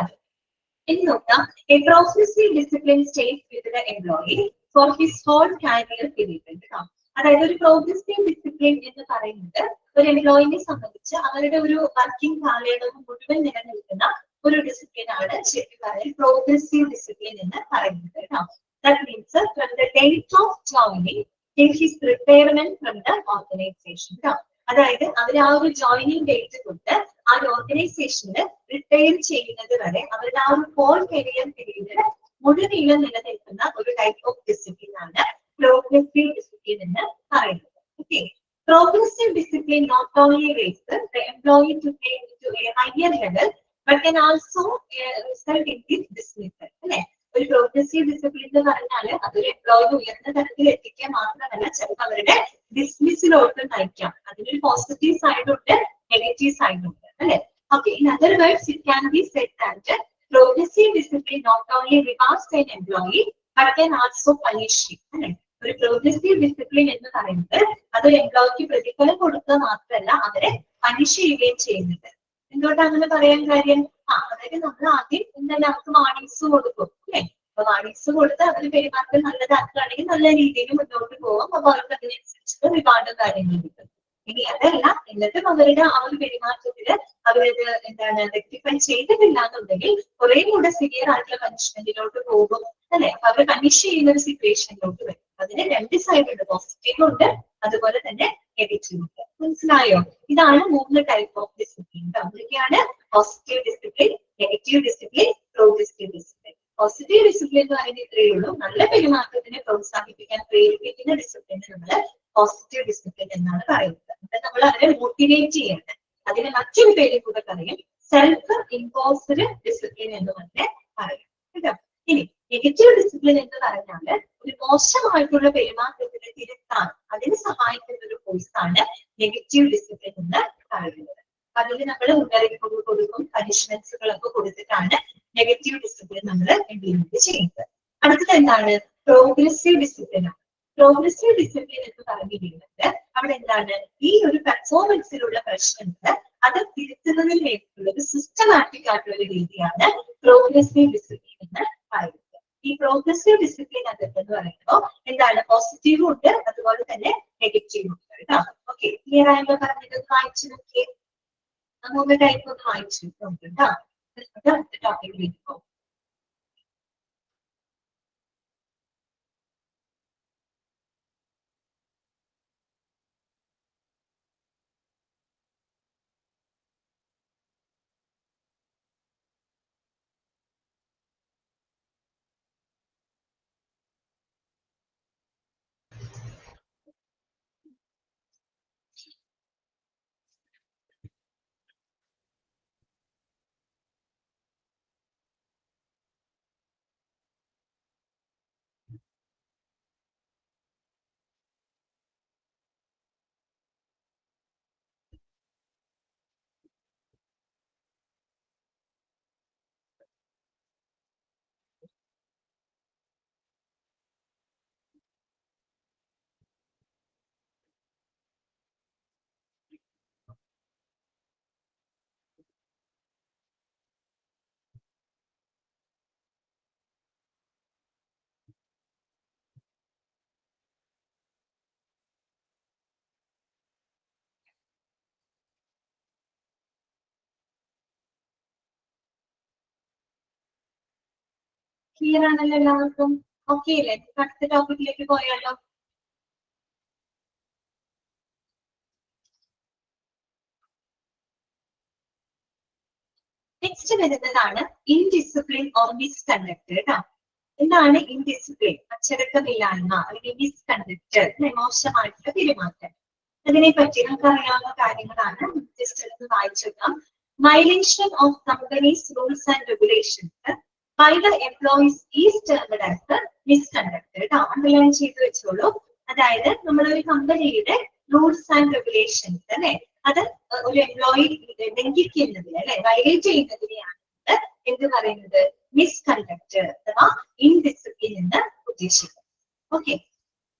ഇനി നോക്കാം, a progressive discipline stays with the employee for his whole career period. അതായത് ഒരു പ്രോഗ്രസീവ് ഡിസിപ്ലിൻ എന്ന് പറയുന്നത് ഒരു എംപ്ലോയിനെ സംബന്ധിച്ച് അവരുടെ ഒരു വർക്കിംഗ് കാലയളവ് മുഴുവൻ നിലനിൽക്കുന്ന ഒരു ഡിസിപ്ലിൻ ആണ് ശരിക്കും പറഞ്ഞാൽ പ്രോഗ്രസീവ് ഡിസിപ്ലിൻ എന്ന് പറയുന്നത് കേട്ടോ. That means from the date of joining till his retirement from the organization. അതായത് അവർ ആ ഒരു ജോയിനിങ് ഡേറ്റ് തൊട്ട് ആ ഒരു ഓർഗനൈസേഷനിൽ റിട്ടയർ ചെയ്യുന്നത് വരെ അവരുടെ ആ ഒരു ഹോൾ കരിയർ പീരീഡിൽ മുഴുവൻ നിലനിൽക്കുന്ന ഒരു ടൈപ്പ് ഓഫ് ഡിസിപ്ലിൻ ആണ് പ്രോഗ്രസീവ് ഡിസിപ്ലിൻ എന്ന് പറയുന്നത്. Okay, progressive discipline not only raises the employee to a higher level but can also result in his dismissal. അല്ലെ, ഒരു പ്രോഗ്രസീവ് ഡിസിപ്ലിൻ എന്ന് പറഞ്ഞാൽ അതൊരു എംപ്ലോയി ഉയർന്ന തരത്തിൽ എത്തിക്കാൻ മാത്രമല്ല, ചിലപ്പോൾ അവരുടെ ഡിസ്മിസിലോട്ട് നയിക്കാം. അതിനൊരു പോസിറ്റീവ് സൈഡ് ഉണ്ട്, നെഗറ്റീവ് സൈഡ് ഉണ്ട് അല്ലെ. Okay, in other words it can be said that progressive discipline not only rewards an employee but can also punish him. അല്ലെ, ഒരു പ്രോഗ്രസീവ് ഡിസിപ്ലിൻ എന്ന് പറയുന്നത് അതൊരു എംപ്ലോയിക്ക് പ്രതിഫലം കൊടുക്കുക മാത്രമല്ല അവരെ പണിഷ് ചെയ്യുകയും ചെയ്യുന്നുണ്ട്. എന്തുകൊണ്ടാണ് അങ്ങനെ പറയാൻ കാര്യം? അതായത് നമ്മൾ ആദ്യം എന്താണ് അവർക്ക് വാർണിങ്സ് കൊടുക്കും അല്ലെ. അപ്പൊ വാർണിങ്സ് കൊടുത്ത് അവർ പെരുമാറ്റം നല്ലതാക്കുകയാണെങ്കിൽ നല്ല രീതിയിൽ മുന്നോട്ട് പോകാം. അപ്പൊ അവർക്ക് അതിനനുസരിച്ചുള്ള റിവാർഡും കാര്യങ്ങളും കിട്ടും. ഇനി അതല്ല, എന്നിട്ടും അവരുടെ ആ ഒരു പെരുമാറ്റത്തില് അവരത് എന്താണ് റെക്ടിഫൈ ചെയ്തിട്ടില്ല എന്നുണ്ടെങ്കിൽ കുറെ കൂടെ സിവിയർ ആയിട്ടുള്ള പനിഷ്മെന്റിലോട്ട് പോകും അല്ലെ. അപ്പൊ അവർ പനിഷ് ചെയ്യുന്ന ഒരു സിറ്റുവേഷനിലോട്ട് വരും. അതിന് രണ്ട് സൈഡ് ഉണ്ട്, പോസിറ്റീവ് ഉണ്ട് അതുപോലെ തന്നെ നെഗറ്റീവ് ഉണ്ട്. മനസ്സിലായോ? ഇതാണ് 3 ടൈപ്പ് ഓഫ് ഡിസിപ്ലിൻ. എന്തൊക്കെയാണ്? Positive discipline, negative discipline, progressive discipline. Positive discipline എന്ന് പറയുന്നത് ഇത്രയേ ഉള്ളൂ, നല്ല പെരുമാറ്റത്തിനെ പ്രോത്സാഹിപ്പിക്കാൻ പ്രേരിപ്പിക്കുന്ന ഡിസിപ്ലിൻ നമ്മൾ പോസിറ്റീവ് ഡിസിപ്ലിൻ എന്നാണ് പറയുന്നത്. നമ്മൾ അവരെ മോട്ടിവേറ്റ് ചെയ്യണം. അതിന് മറ്റൊരു പേര് കൂടെ പറയും സെൽഫ് ഇമ്പോസ്ഡ് ഡിസിപ്ലിൻ എന്ന് തന്നെ പറയും കേട്ടോ. ഇനി നെഗറ്റീവ് ഡിസിപ്ലിൻ എന്ന് പറഞ്ഞാല് ഒരു മോശമായിട്ടുള്ള പെരുമാറ്റത്തിന് തിരുത്താൻ അതിന് സഹായിക്കുന്ന ഒരു കോഴ്സാണ് നെഗറ്റീവ് ഡിസിപ്ലിൻ എന്ന് പറയുന്നത്. അതിൽ നമ്മൾ മുന്നറിയിപ്പുകൾ കൊടുക്കും, പനിഷ്മെന്റ്സുകളൊക്കെ കൊടുത്തിട്ടാണ് നെഗറ്റീവ് ഡിസിപ്ലിൻ നമ്മൾ ഇംപ്ലിമെന്റ് ചെയ്യുന്നത്. അടുത്തത് എന്താണ്? പ്രോഗ്രസീവ് ഡിസിപ്ലിൻ ആണ്. പ്രോഗ്രസീവ് ഡിസിപ്ലിൻ എന്ന് പറഞ്ഞിരിക്കുന്നത് അവിടെ എന്താണ്, ഈ ഒരു പെർഫോമൻസിലുള്ള പ്രശ്നങ്ങൾ അത് തിരുത്തുന്നതിന് വേണ്ടിയുള്ള ഒരു സിസ്റ്റമാറ്റിക് ആയിട്ടുള്ള ഒരു രീതിയാണ് പ്രോഗ്രസീവ് ഡിസിപ്ലിൻ എന്ന് പറയുന്നത്. ഈ പ്രോഗ്രസീവ് ഡിസിപ്ലിൻ എന്ന് പറയുമ്പോൾ എന്താണ്, പോസിറ്റീവും ഉണ്ട് അതുപോലെ തന്നെ നെഗറ്റീവും ഉണ്ട് കേട്ടോ. ഓക്കെ, ക്ലിയർ ആയല്ലോ പറഞ്ഞത്? വായിച്ചു നോക്കിയേ, നമുക്ക് ടൈപ്പ് ഒന്ന് വായിച്ചു നോക്കാം കേട്ടോ. അടുത്ത ടോപ്പിക്കിലേക്ക് പോകും. ക്ലിയർ ആണല്ലോ എല്ലാവർക്കും? ഓക്കെ അല്ലേ? അടുത്ത ടോപ്പിക്കിലേക്ക് പോയാലോ? നെക്സ്റ്റ് വരുന്നതാണ് ഇൻഡിസിപ്ലിൻ ഓർ മിസ്കണ്ടക്ട് കേട്ടോ. എന്താണ് ഇൻഡിസിപ്ലിൻ? അച്ചടക്കമില്ലായ്മ അല്ലെങ്കിൽ മിസ്കണ്ടക്ട്, മോശമായിട്ടുള്ള പെരുമാറ്റം. അതിനെ പറ്റി നമുക്ക് അറിയാവുന്ന കാര്യങ്ങളാണ്. ജസ്റ്റ് ഒന്ന് വായിച്ചേക്കാം. Violation of company's rules and regulations by the employees is termed as the misconduct കേട്ടോ. അണ്ടർലൈൻ ചെയ്ത് വെച്ചോളൂ. അതായത് നമ്മളൊരു കമ്പനിയുടെ റൂൾസ് ആൻഡ് റെഗുലേഷൻസ് അല്ലെ, അത് ഒരു എംപ്ലോയി ലംഘിക്കുന്നതിന് അല്ലെ, വയലേറ്റ് ചെയ്യുന്നതിനെയാണ് എന്ത് പറയുന്നത്, മിസ്കണ്ടക്ട് അഥവാ ഇൻഡിസിപ്ലിൻ എന്ന് ഉദ്ദേശിക്കുന്നത്. Okay,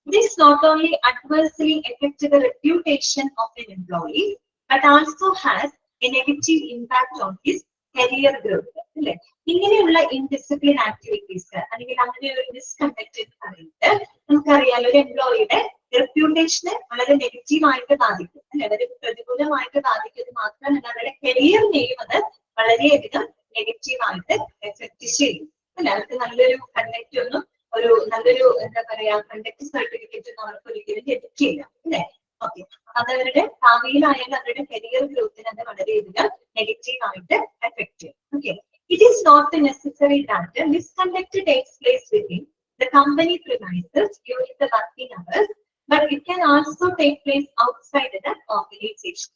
this not only adversely affects the reputation of an employee but also has a negative impact on his career growth അല്ലെ. ഇങ്ങനെയുള്ള ഇൻഡിസിപ്ലിൻ ആക്ടിവിറ്റീസ് അല്ലെങ്കിൽ അങ്ങനെ ഒരു മിസ്കണ്ടക്ട് എന്ന് പറയുന്നത് നമുക്കറിയാലോ, ഒരു എംപ്ലോയിയുടെ റെപ്യൂട്ടേഷനെ വളരെ നെഗറ്റീവായിട്ട് ബാധിക്കും അല്ലെ, അവരെ പ്രതികൂലമായിട്ട് ബാധിക്കുന്നത് മാത്രമല്ല അവരുടെ കരിയറിനെയും അത് വളരെയധികം നെഗറ്റീവായിട്ട് എഫക്ട് ചെയ്യും അല്ലെ. അവർക്ക് നല്ലൊരു കണ്ടക്ട് ഒന്നും, ഒരു നല്ലൊരു എന്താ പറയാ കണ്ടക്ട് സർട്ടിഫിക്കറ്റ് ഒന്നും അവർക്ക് ഒരിക്കലും ലഭിക്കില്ല അല്ലെ. ഓക്കെ, അതവരുടെ ഭാവിയിലായാലും അവരുടെ കരിയർ ഗ്രോത്തിനെ അത് വളരെയധികം നെഗറ്റീവായിട്ട് എഫക്ട് ചെയ്യും. Okay, it is not necessary that misconduct takes place within the company premises during the working hours, but it can also take place outside the organization.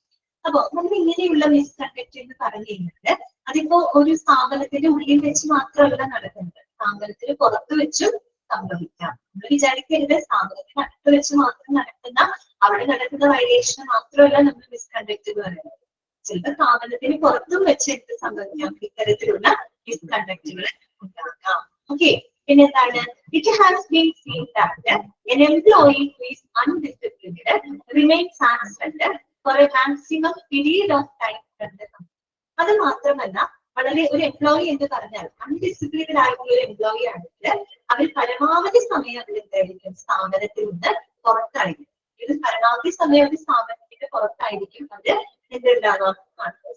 അപ്പൊ നമ്മൾ ഇങ്ങനെയുള്ള മിസ്കണ്ടക്ട് എന്ന് പറഞ്ഞു കഴിഞ്ഞാൽ അതിപ്പോ ഒരു സ്ഥാപനത്തിന്റെ ഉള്ളിൽ വെച്ച് മാത്രമല്ല നടക്കുന്നത്, സ്ഥാപനത്തിന് പുറത്ത് വെച്ചും സംഭവിക്കാം. നമ്മൾ വിചാരിക്കരുത് സ്ഥാപനത്തിന് അടുത്ത് വെച്ച് മാത്രം നടക്കുന്ന, അവിടെ നടക്കുന്ന വയലേഷൻ മാത്രമല്ല നമ്മൾ മിസ്കണ്ടക്ട് എന്ന് പറയുന്നത്. ചിലപ്പോൾ സ്ഥാപനത്തിന് പുറത്തും വെച്ച് എന്ത് സംഭവിക്കാം, ഇത്തരത്തിലുള്ള മിസ്കണ്ടക്റ്റുകൾ ഉണ്ടാകാം. ഓക്കെ, പിന്നെന്താണ്, it has been scene that an employee who is undisciplined remains absent for a maximum period of time from the company. അത് മാത്രമല്ല, വളരെ ഒരു എംപ്ലോയി എന്ന് പറഞ്ഞാൽ അൺഡിസിപ്ലിൻഡ് ആയിട്ടുള്ള ഒരു എംപ്ലോയി ആണെങ്കിൽ അവർ പരമാവധി സമയം അതിൽ എന്തായിരിക്കും, സ്ഥാപനത്തിൽ നിന്ന് പുറത്തായിരിക്കും. ഇത് പരമാവധി സമയം ഒരു സ്ഥാപനത്തിന്റെ പുറത്തായിരിക്കും അത് എന്തുണ്ടാവാം,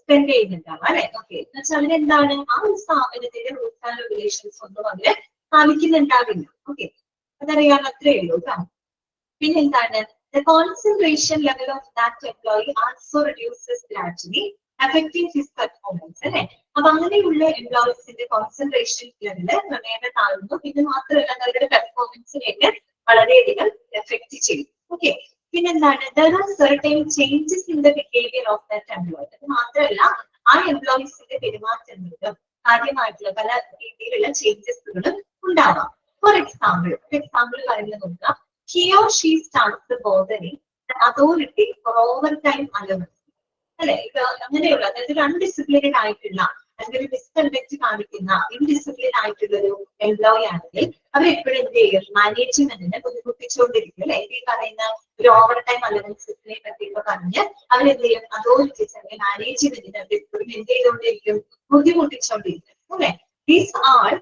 സ്പെൻഡ് ചെയ്യുന്നുണ്ടാവാം അല്ലെ. ഓക്കെ, എന്ന് വെച്ചാൽ അവരെന്താണ്, ആ ഒരു സ്ഥാപനത്തിന്റെ റൂൾസ് ആൻഡ് റെഗുലേഷൻസ് ഒന്നും അവര് പാലിക്കുന്നുണ്ടാവില്ല. ഓക്കെ, അതറിയാൻ അത്രേ ഉള്ളൂ കേട്ടോ. പിന്നെന്താണ്, the concentration level of that employee also reduces gradually, affecting his performance അല്ലെ. അപ്പൊ അങ്ങനെയുള്ള എംപ്ലോയീസിന്റെ കോൺസെൻട്രേഷൻ ലെവല് ക്രമേണ താഴ്ന്നു. പിന്നെ മാത്രമല്ല അവരുടെ പെർഫോമൻസിനെയൊക്കെ വളരെയധികം എഫക്ട് ചെയ്യും. ഓക്കെ, പിന്നെന്താണ്, there are certain changes in the behavior of that employee. അത് മാത്രമല്ല ആ എംപ്ലോയീസിന്റെ പെരുമാറ്റങ്ങളിലും കാര്യമായിട്ടുള്ള പല രീതിയിലുള്ള ചേഞ്ചസുകളും ഉണ്ടാവാം. ഫോർ എക്സാമ്പിൾ പറയുന്നത് നോക്കുക, he or she starts bothering the authority for overtime allowance. അല്ലെ, ഇത് അങ്ങനെയുള്ള, അതായത് ഒരു അൺഡിസിപ്ലിനഡ് ആയിട്ടുള്ള അല്ലെങ്കിൽ ഒരു മിസ്കണ്ടക്ട് കാണിക്കുന്ന ഇൻഡിസിപ്ലിൻ ആയിട്ടുള്ള ഒരു എംപ്ലോയി ആണെങ്കിൽ അവരെപ്പോഴും എന്ത് ചെയ്യും, മാനേജ്മെന്റിനെ ബുദ്ധിമുട്ടിച്ചുകൊണ്ടിരിക്കും. അല്ലെ, ഈ പറയുന്ന ഒരു ഓവർ ടൈം അലവൻസിനെ പറ്റിയൊക്കെ പറഞ്ഞ് അവരെന്ത് ചെയ്യും, അതോറിറ്റീസ് അല്ലെങ്കിൽ മാനേജ്മെന്റിനെ അവരെപ്പോഴും എന്ത് ചെയ്തുകൊണ്ടിരിക്കും, ബുദ്ധിമുട്ടിച്ചുകൊണ്ടിരിക്കും. അല്ലെ, these are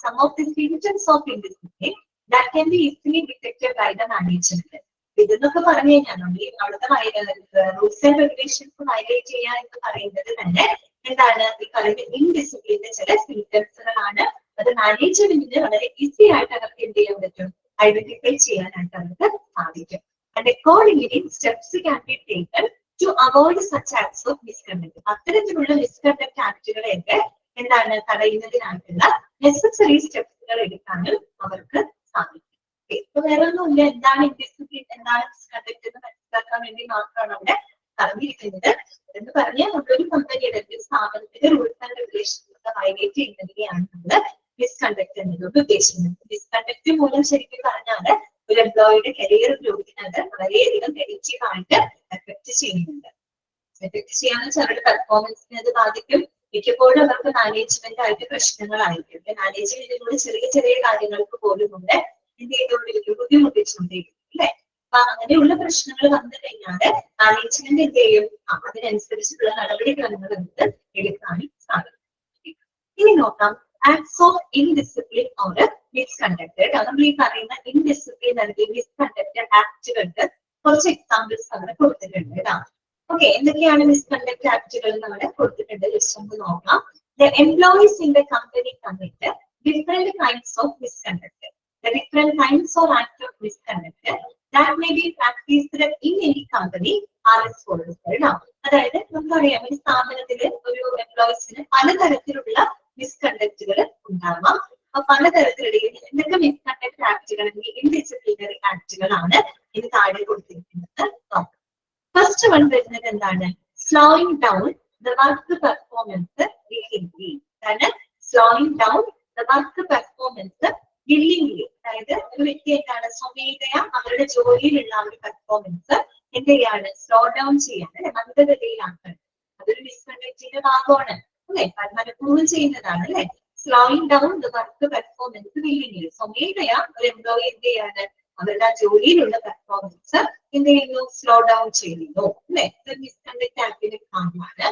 some of the symptoms of indiscipline that can be easily detected by the management. ഇതെന്നൊക്കെ പറഞ്ഞു കഴിഞ്ഞാൽ നമ്മൾ ഈ അവിടുത്തെ റൂൾസ് ആൻഡ് റെഗുലേഷൻസ് വയലേറ്റ് ചെയ്യുക എന്ന് പറയുന്നത് തന്നെ എന്താണ്, ഈ പറയുന്ന ഇൻഡിസിപ്ലിന്റെ ചില സിംറ്റംസുകളാണ്. അത് മാനേജ്മെന്റിന് വളരെ ഈസി ആയിട്ട് അവർക്ക് എന്ത് ചെയ്യാൻ പറ്റും, ഐഡന്റിഫൈ ചെയ്യാനായിട്ട് അവർക്ക് സാധിക്കും. And accordingly steps can be taken to avoid such acts of misconduct. അത്തരത്തിലുള്ള മിസ്കണ്ടക്ട് ആക്ടുകളെയൊക്കെ എന്താണ് തടയുന്നതിനായിട്ടുള്ള നെസസറി സ്റ്റെപ്സുകൾ എടുക്കാനും അവർക്ക് സാധിക്കും. ഇപ്പൊ വേറെ ഒന്നുമില്ല, എന്താണ് ഇൻഡിസിപ്ലിൻ, എന്താണ് മിസ്കണ്ടക്ട് എന്ന് മനസ്സിലാക്കാൻ വേണ്ടി മാത്രമാണ് അവിടെ പറഞ്ഞിരിക്കുന്നത്. എന്ന് പറഞ്ഞാൽ നമ്മളൊരു കമ്പനിയുടെ ഒരു സ്ഥാപനത്തിന്റെ റൂൾസ് ആൻഡ് റെഗുലേഷൻസ് ഒക്കെ വയലേറ്റ് ചെയ്യുന്നതിനെയാണ് നമ്മൾ മിസ്കണ്ടക്ട് എന്നതുകൊണ്ട് ഉദ്ദേശിക്കുന്നത്. മിസ്കണ്ടക്ട് മൂലം ശരിക്കും പറഞ്ഞാൽ ഒരു എംപ്ലോയിയുടെ കരിയർ ഗ്രോത്തിനത് വളരെയധികം നെഗറ്റീവ് ആയിട്ട് എഫക്ട് ചെയ്യുന്നുണ്ട്. എഫക്ട് ചെയ്യാന്ന് വെച്ചാൽ അവരുടെ പെർഫോമൻസിനെ അത് ബാധിക്കും. മിക്കപ്പോഴും അവർക്ക് മാനേജ്മെന്റ് ആയിട്ട് പ്രശ്നങ്ങളായിരിക്കും. മാനേജ്മെന്റിനോട് ചെറിയ ചെറിയ കാര്യങ്ങൾക്ക് പോലും കൂടെ എന്ത് ചെയ്തുകൊണ്ടിരിക്കും, ബുദ്ധിമുട്ടിച്ചുകൊണ്ടിരിക്കും. അല്ലെ, അപ്പൊ അങ്ങനെയുള്ള പ്രശ്നങ്ങൾ വന്നു കഴിഞ്ഞാല് മാനേജ്മെന്റ് എന്ത് ചെയ്യും, അതിനനുസരിച്ചുള്ള നടപടിക്രമങ്ങൾ എടുക്കാനും സാധിക്കും. ഇനി നോക്കാം acts of indiscipline or misconduct. നമ്മൾ ഈ പറയുന്ന ഇൻഡിസിപ്ലിൻ അല്ലെങ്കിൽ മിസ്കണ്ടക്ട് ആക്ടുകൾക്ക് കുറച്ച് എക്സാമ്പിൾസ് അവിടെ കൊടുത്തിട്ടുണ്ട് കേട്ടോ. ഓക്കെ, എന്തൊക്കെയാണ് മിസ്കണ്ടക്ട് ആക്ടുകൾ നമ്മുടെ കൊടുത്തിട്ടുണ്ട്, ജസ്റ്റ് നമുക്ക് നോക്കാം. The employees in the company commit different kinds of misconduct. The different kinds of acts of misconduct that may be practiced in any company are as follows. അതായത് നമുക്കറിയാം, ഒരു സ്ഥാപനത്തില് ഒരു എംപ്ലോയീസിന് പലതരത്തിലുള്ള മിസ്കണ്ടക്റ്റുകൾ ഉണ്ടാവാം. അപ്പൊ പലതരത്തിലുള്ള എന്തൊക്കെ മിസ്കണ്ടക്ട് ആക്ടുകൾ അല്ലെങ്കിൽ ഇൻഡിസിപ്ലിനറി ആക്ടുകളാണ് ഇത് താഴെ കൊടുത്തിരിക്കുന്നത് നോക്കാം. ഫസ്റ്റ് വൺ വരുന്നത് എന്താണ്, slowing down the work performance willingly. അതായത് slowing down the work performance willingly. അതായത് ഒരു വ്യക്തി എന്താണ്, സ്വമേധയാ അവരുടെ ജോലിയിലുള്ള ഒരു പെർഫോമൻസ് എന്ത് ചെയ്യാണ്, സ്ലോ ഡൗൺ ചെയ്യാൻ, അല്ലെ, മന്ദഗതിയിലാക്കാൻ. അതൊരു മിസ്കണ്ടക്റ്റിന്റെ ഭാഗമാണ്. അല്ലെ, മനഃപൂർവ്വം ചെയ്യുന്നതാണ്. അല്ലെ, slowing down the work performance willingly. സ്വമേധയാ ഒരു എംപ്ലോയി എന്ത് ചെയ്യാണ്, അവരുടെ ജോലിയിലുള്ള പെർഫോമൻസ് എന്ത് ചെയ്യുന്നു, സ്ലോ ഡൗൺ ചെയ്യുന്നു. അല്ലെ, മിസ്കണ്ടക്ട് ആക്ടിന്റെ ഭാഗമാണ്.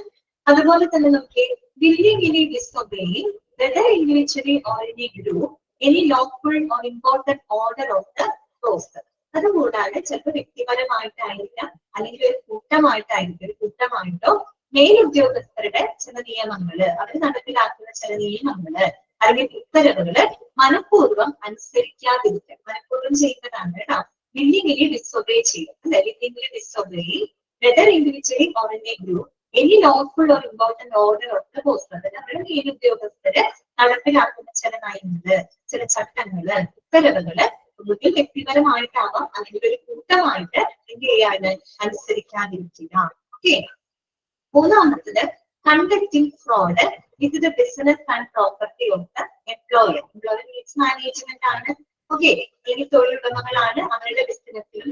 അതുപോലെ തന്നെ നമുക്ക് willingly disobeying whether individually or in A group any lawful or important order of the post. അതുകൂടാതെ ചിലപ്പോൾ വ്യക്തിപരമായിട്ടായിരിക്കാം അല്ലെങ്കിൽ ഒരു കൂട്ടമായിട്ടോ മേലുദ്യോഗസ്ഥരുടെ ചില നിയമങ്ങള്, അവർ നടപ്പിലാക്കുന്ന ചില നിയമങ്ങള് അല്ലെങ്കിൽ ഉത്തരവുകള് മനഃപൂർവ്വം അനുസരിക്കാതിരിക്കുക, മനഃപൂർവ്വം ചെയ്യുന്നതാണ് കേട്ടോ. വില്ലിംഗ്ലി ഡിസൊബേ ചെയ്യും. അല്ലെ, willingly disobey whether individually or in A group any lawful or important order of the post. അതായത് നമ്മുടെ മേലുദ്യോഗസ്ഥര് നടപ്പിലാക്കുന്ന ചില നയങ്ങള്, ചില ചട്ടങ്ങള്, ഉത്തരവുകള് ഒന്നുകിൽ വ്യക്തിപരമായിട്ടാവാം അല്ലെങ്കിൽ ഒരു കൂട്ടമായിട്ട് എന്ത് ചെയ്യാന് അനുസരിക്കാതിരിക്കുക. ഓക്കെ, മൂന്നാമത്തത് conducting fraud with the business and property of the employer. Employer means management ആണ്. ഓക്കെ, അല്ലെങ്കിൽ തൊഴിലുടമകളാണ്. അവരുടെ ബിസിനസ്സിലും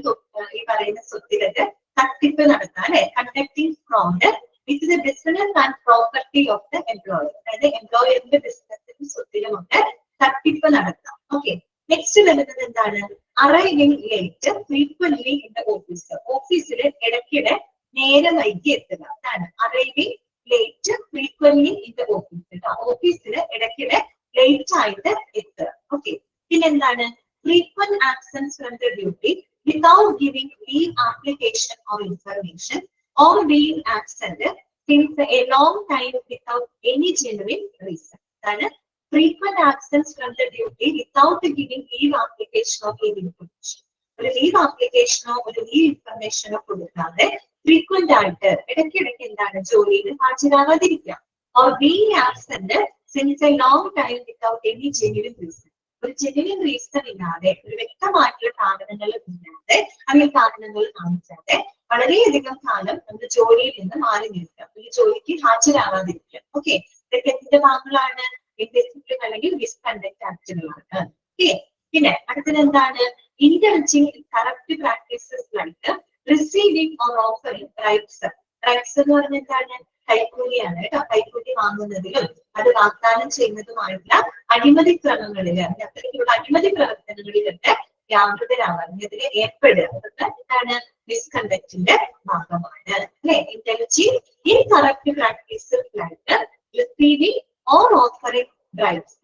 ഈ പറയുന്ന സ്വത്തിലൊക്കെ തട്ടിപ്പ് നടത്താൻ. അല്ലെ, conducting fraud with the business and property of the employer. അതായത് എംപ്ലോയറിന്റെ ബിസിനസ്സിലും സ്വത്തിലും ഒക്കെ തട്ടിപ്പ് നടത്താം. ഓക്കെ, നെക്സ്റ്റ് വരുന്നത് എന്താണ്, arriving late frequently in the office. ഓഫീസിൽ ഇടയ്ക്കിടെ നേരെ വൈകി എത്തുക. അതാണ് arriving late frequently in the office. ഓഫീസിൽ ഇടയ്ക്കിടെ ലേറ്റ് ആയിട്ട് എത്തുക. ഓക്കെ, പിന്നെന്താണ്, frequent absence from the duty without giving leave application or information or being absent since a long time without any genuine reason. That is frequent absence from the duty without giving leave application or any information. ഒരു leave ആപ്ലിക്കേഷനോ ഒരു leave ഇൻഫർമേഷനോ കൊടുക്കാതെ frequent ആയിട്ട് ഇടയ്ക്കിടയ്ക്ക് എന്താണ് ജോലിയിൽ ഹാജരാകാതിരിക്കുക. or being absent since a long time without any genuine reason. ഒരു genuine reason ഇല്ലാതെ, ഒരു വ്യക്തമായിട്ടുള്ള കാരണങ്ങൾ ഇല്ലാതെ അല്ലെങ്കിൽ കാരണങ്ങൾ കാണിച്ചാതെ വളരെയധികം കാലം നമ്മൾ ജോലിയിൽ നിന്ന് മാറി നിൽക്കുക, ഈ ജോലിക്ക് ഹാജരാകാതിരിക്കുക. ഓക്കെ, ഇതൊക്കെ എന്തിന്റെ ഭാഗങ്ങളാണ്? ഇൻഡിസിപ്ലിൻ അല്ലെങ്കിൽ മിസ്കണ്ടക്ട് ആക്ടുകളാണ്. ഓക്കെ, പിന്നെ അടുത്തത് എന്താണ്? Indulging in corrupt practices like receiving or offering rights. Rights എന്ന് പറഞ്ഞാൽ എന്താണ്? കൈക്കൂലിയാണ് കേട്ടോ. കൈക്കൂലി വാങ്ങുന്നതിലും അത് വാഗ്ദാനം ചെയ്യുന്നതുമായിട്ടുള്ള അഴിമതി ക്രമങ്ങളിൽ, അത്തരത്തിലുള്ള അഴിമതി പ്രവർത്തനങ്ങളിലൊക്കെ വ്യാപൃതരാവാൻ, ഇതിൽ ഏർപ്പെടുക, അതൊക്കെ എന്താണ്? മിസ്കണ്ടക്റ്റിന്റെ ഭാഗമാണ് അല്ലെ. Indulging in corrupt practices like receiving or offering rights.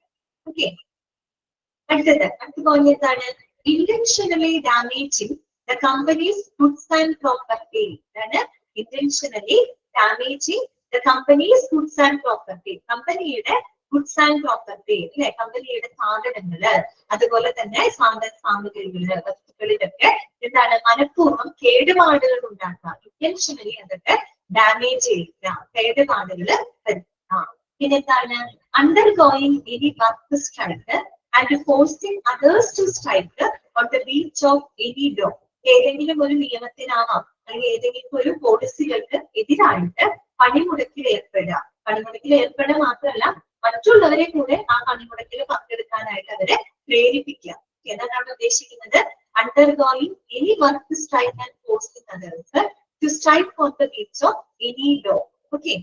Okay, അടുത്ത പോയിന്റ് എന്താണ്? Intentionally damaging the company's goods and property. അതാണ് intentionally damaging the company's goods and property. കമ്പനിയുടെ ഗുഡ്സ് ആൻഡ് പ്രോപ്പർട്ടി അല്ലെ, കമ്പനിയുടെ സാധനങ്ങള്, അതുപോലെ തന്നെ സാമഗ്രികള്, വസ്തുക്കളിലൊക്കെ എന്താണ്? മനഃപൂർവ്വം കേടുപാടുകൾ ഉണ്ടാക്കുക. ഇന്റൻഷനലി അതൊക്കെ ഡാമേജ് ചെയ്യുക, കേടുപാടുകൾ വരുത്തുക. പിന്നെന്താണ്? Undergoing any work strike and forcing others to strike on the beach of any law. ഏതെങ്കിലും ഒരു നിയമത്തിനാവാം അല്ലെങ്കിൽ ഏതെങ്കിലും ഒരു പോളിസികൾക്ക് എതിരായിട്ട് പണിമുടക്കിൽ ഏർപ്പെടുക. പണിമുടക്കിൽ ഏർപ്പെടുക മാത്രമല്ല, മറ്റുള്ളവരെ കൂടെ ആ പണിമുടക്കിൽ പങ്കെടുക്കാനായിട്ട് അവരെ പ്രേരിപ്പിക്കുക. എന്നാണ് അവിടെ ഉദ്ദേശിക്കുന്നത്? Undergoing any work strike and forcing others to strike on the beach of any law. Okay,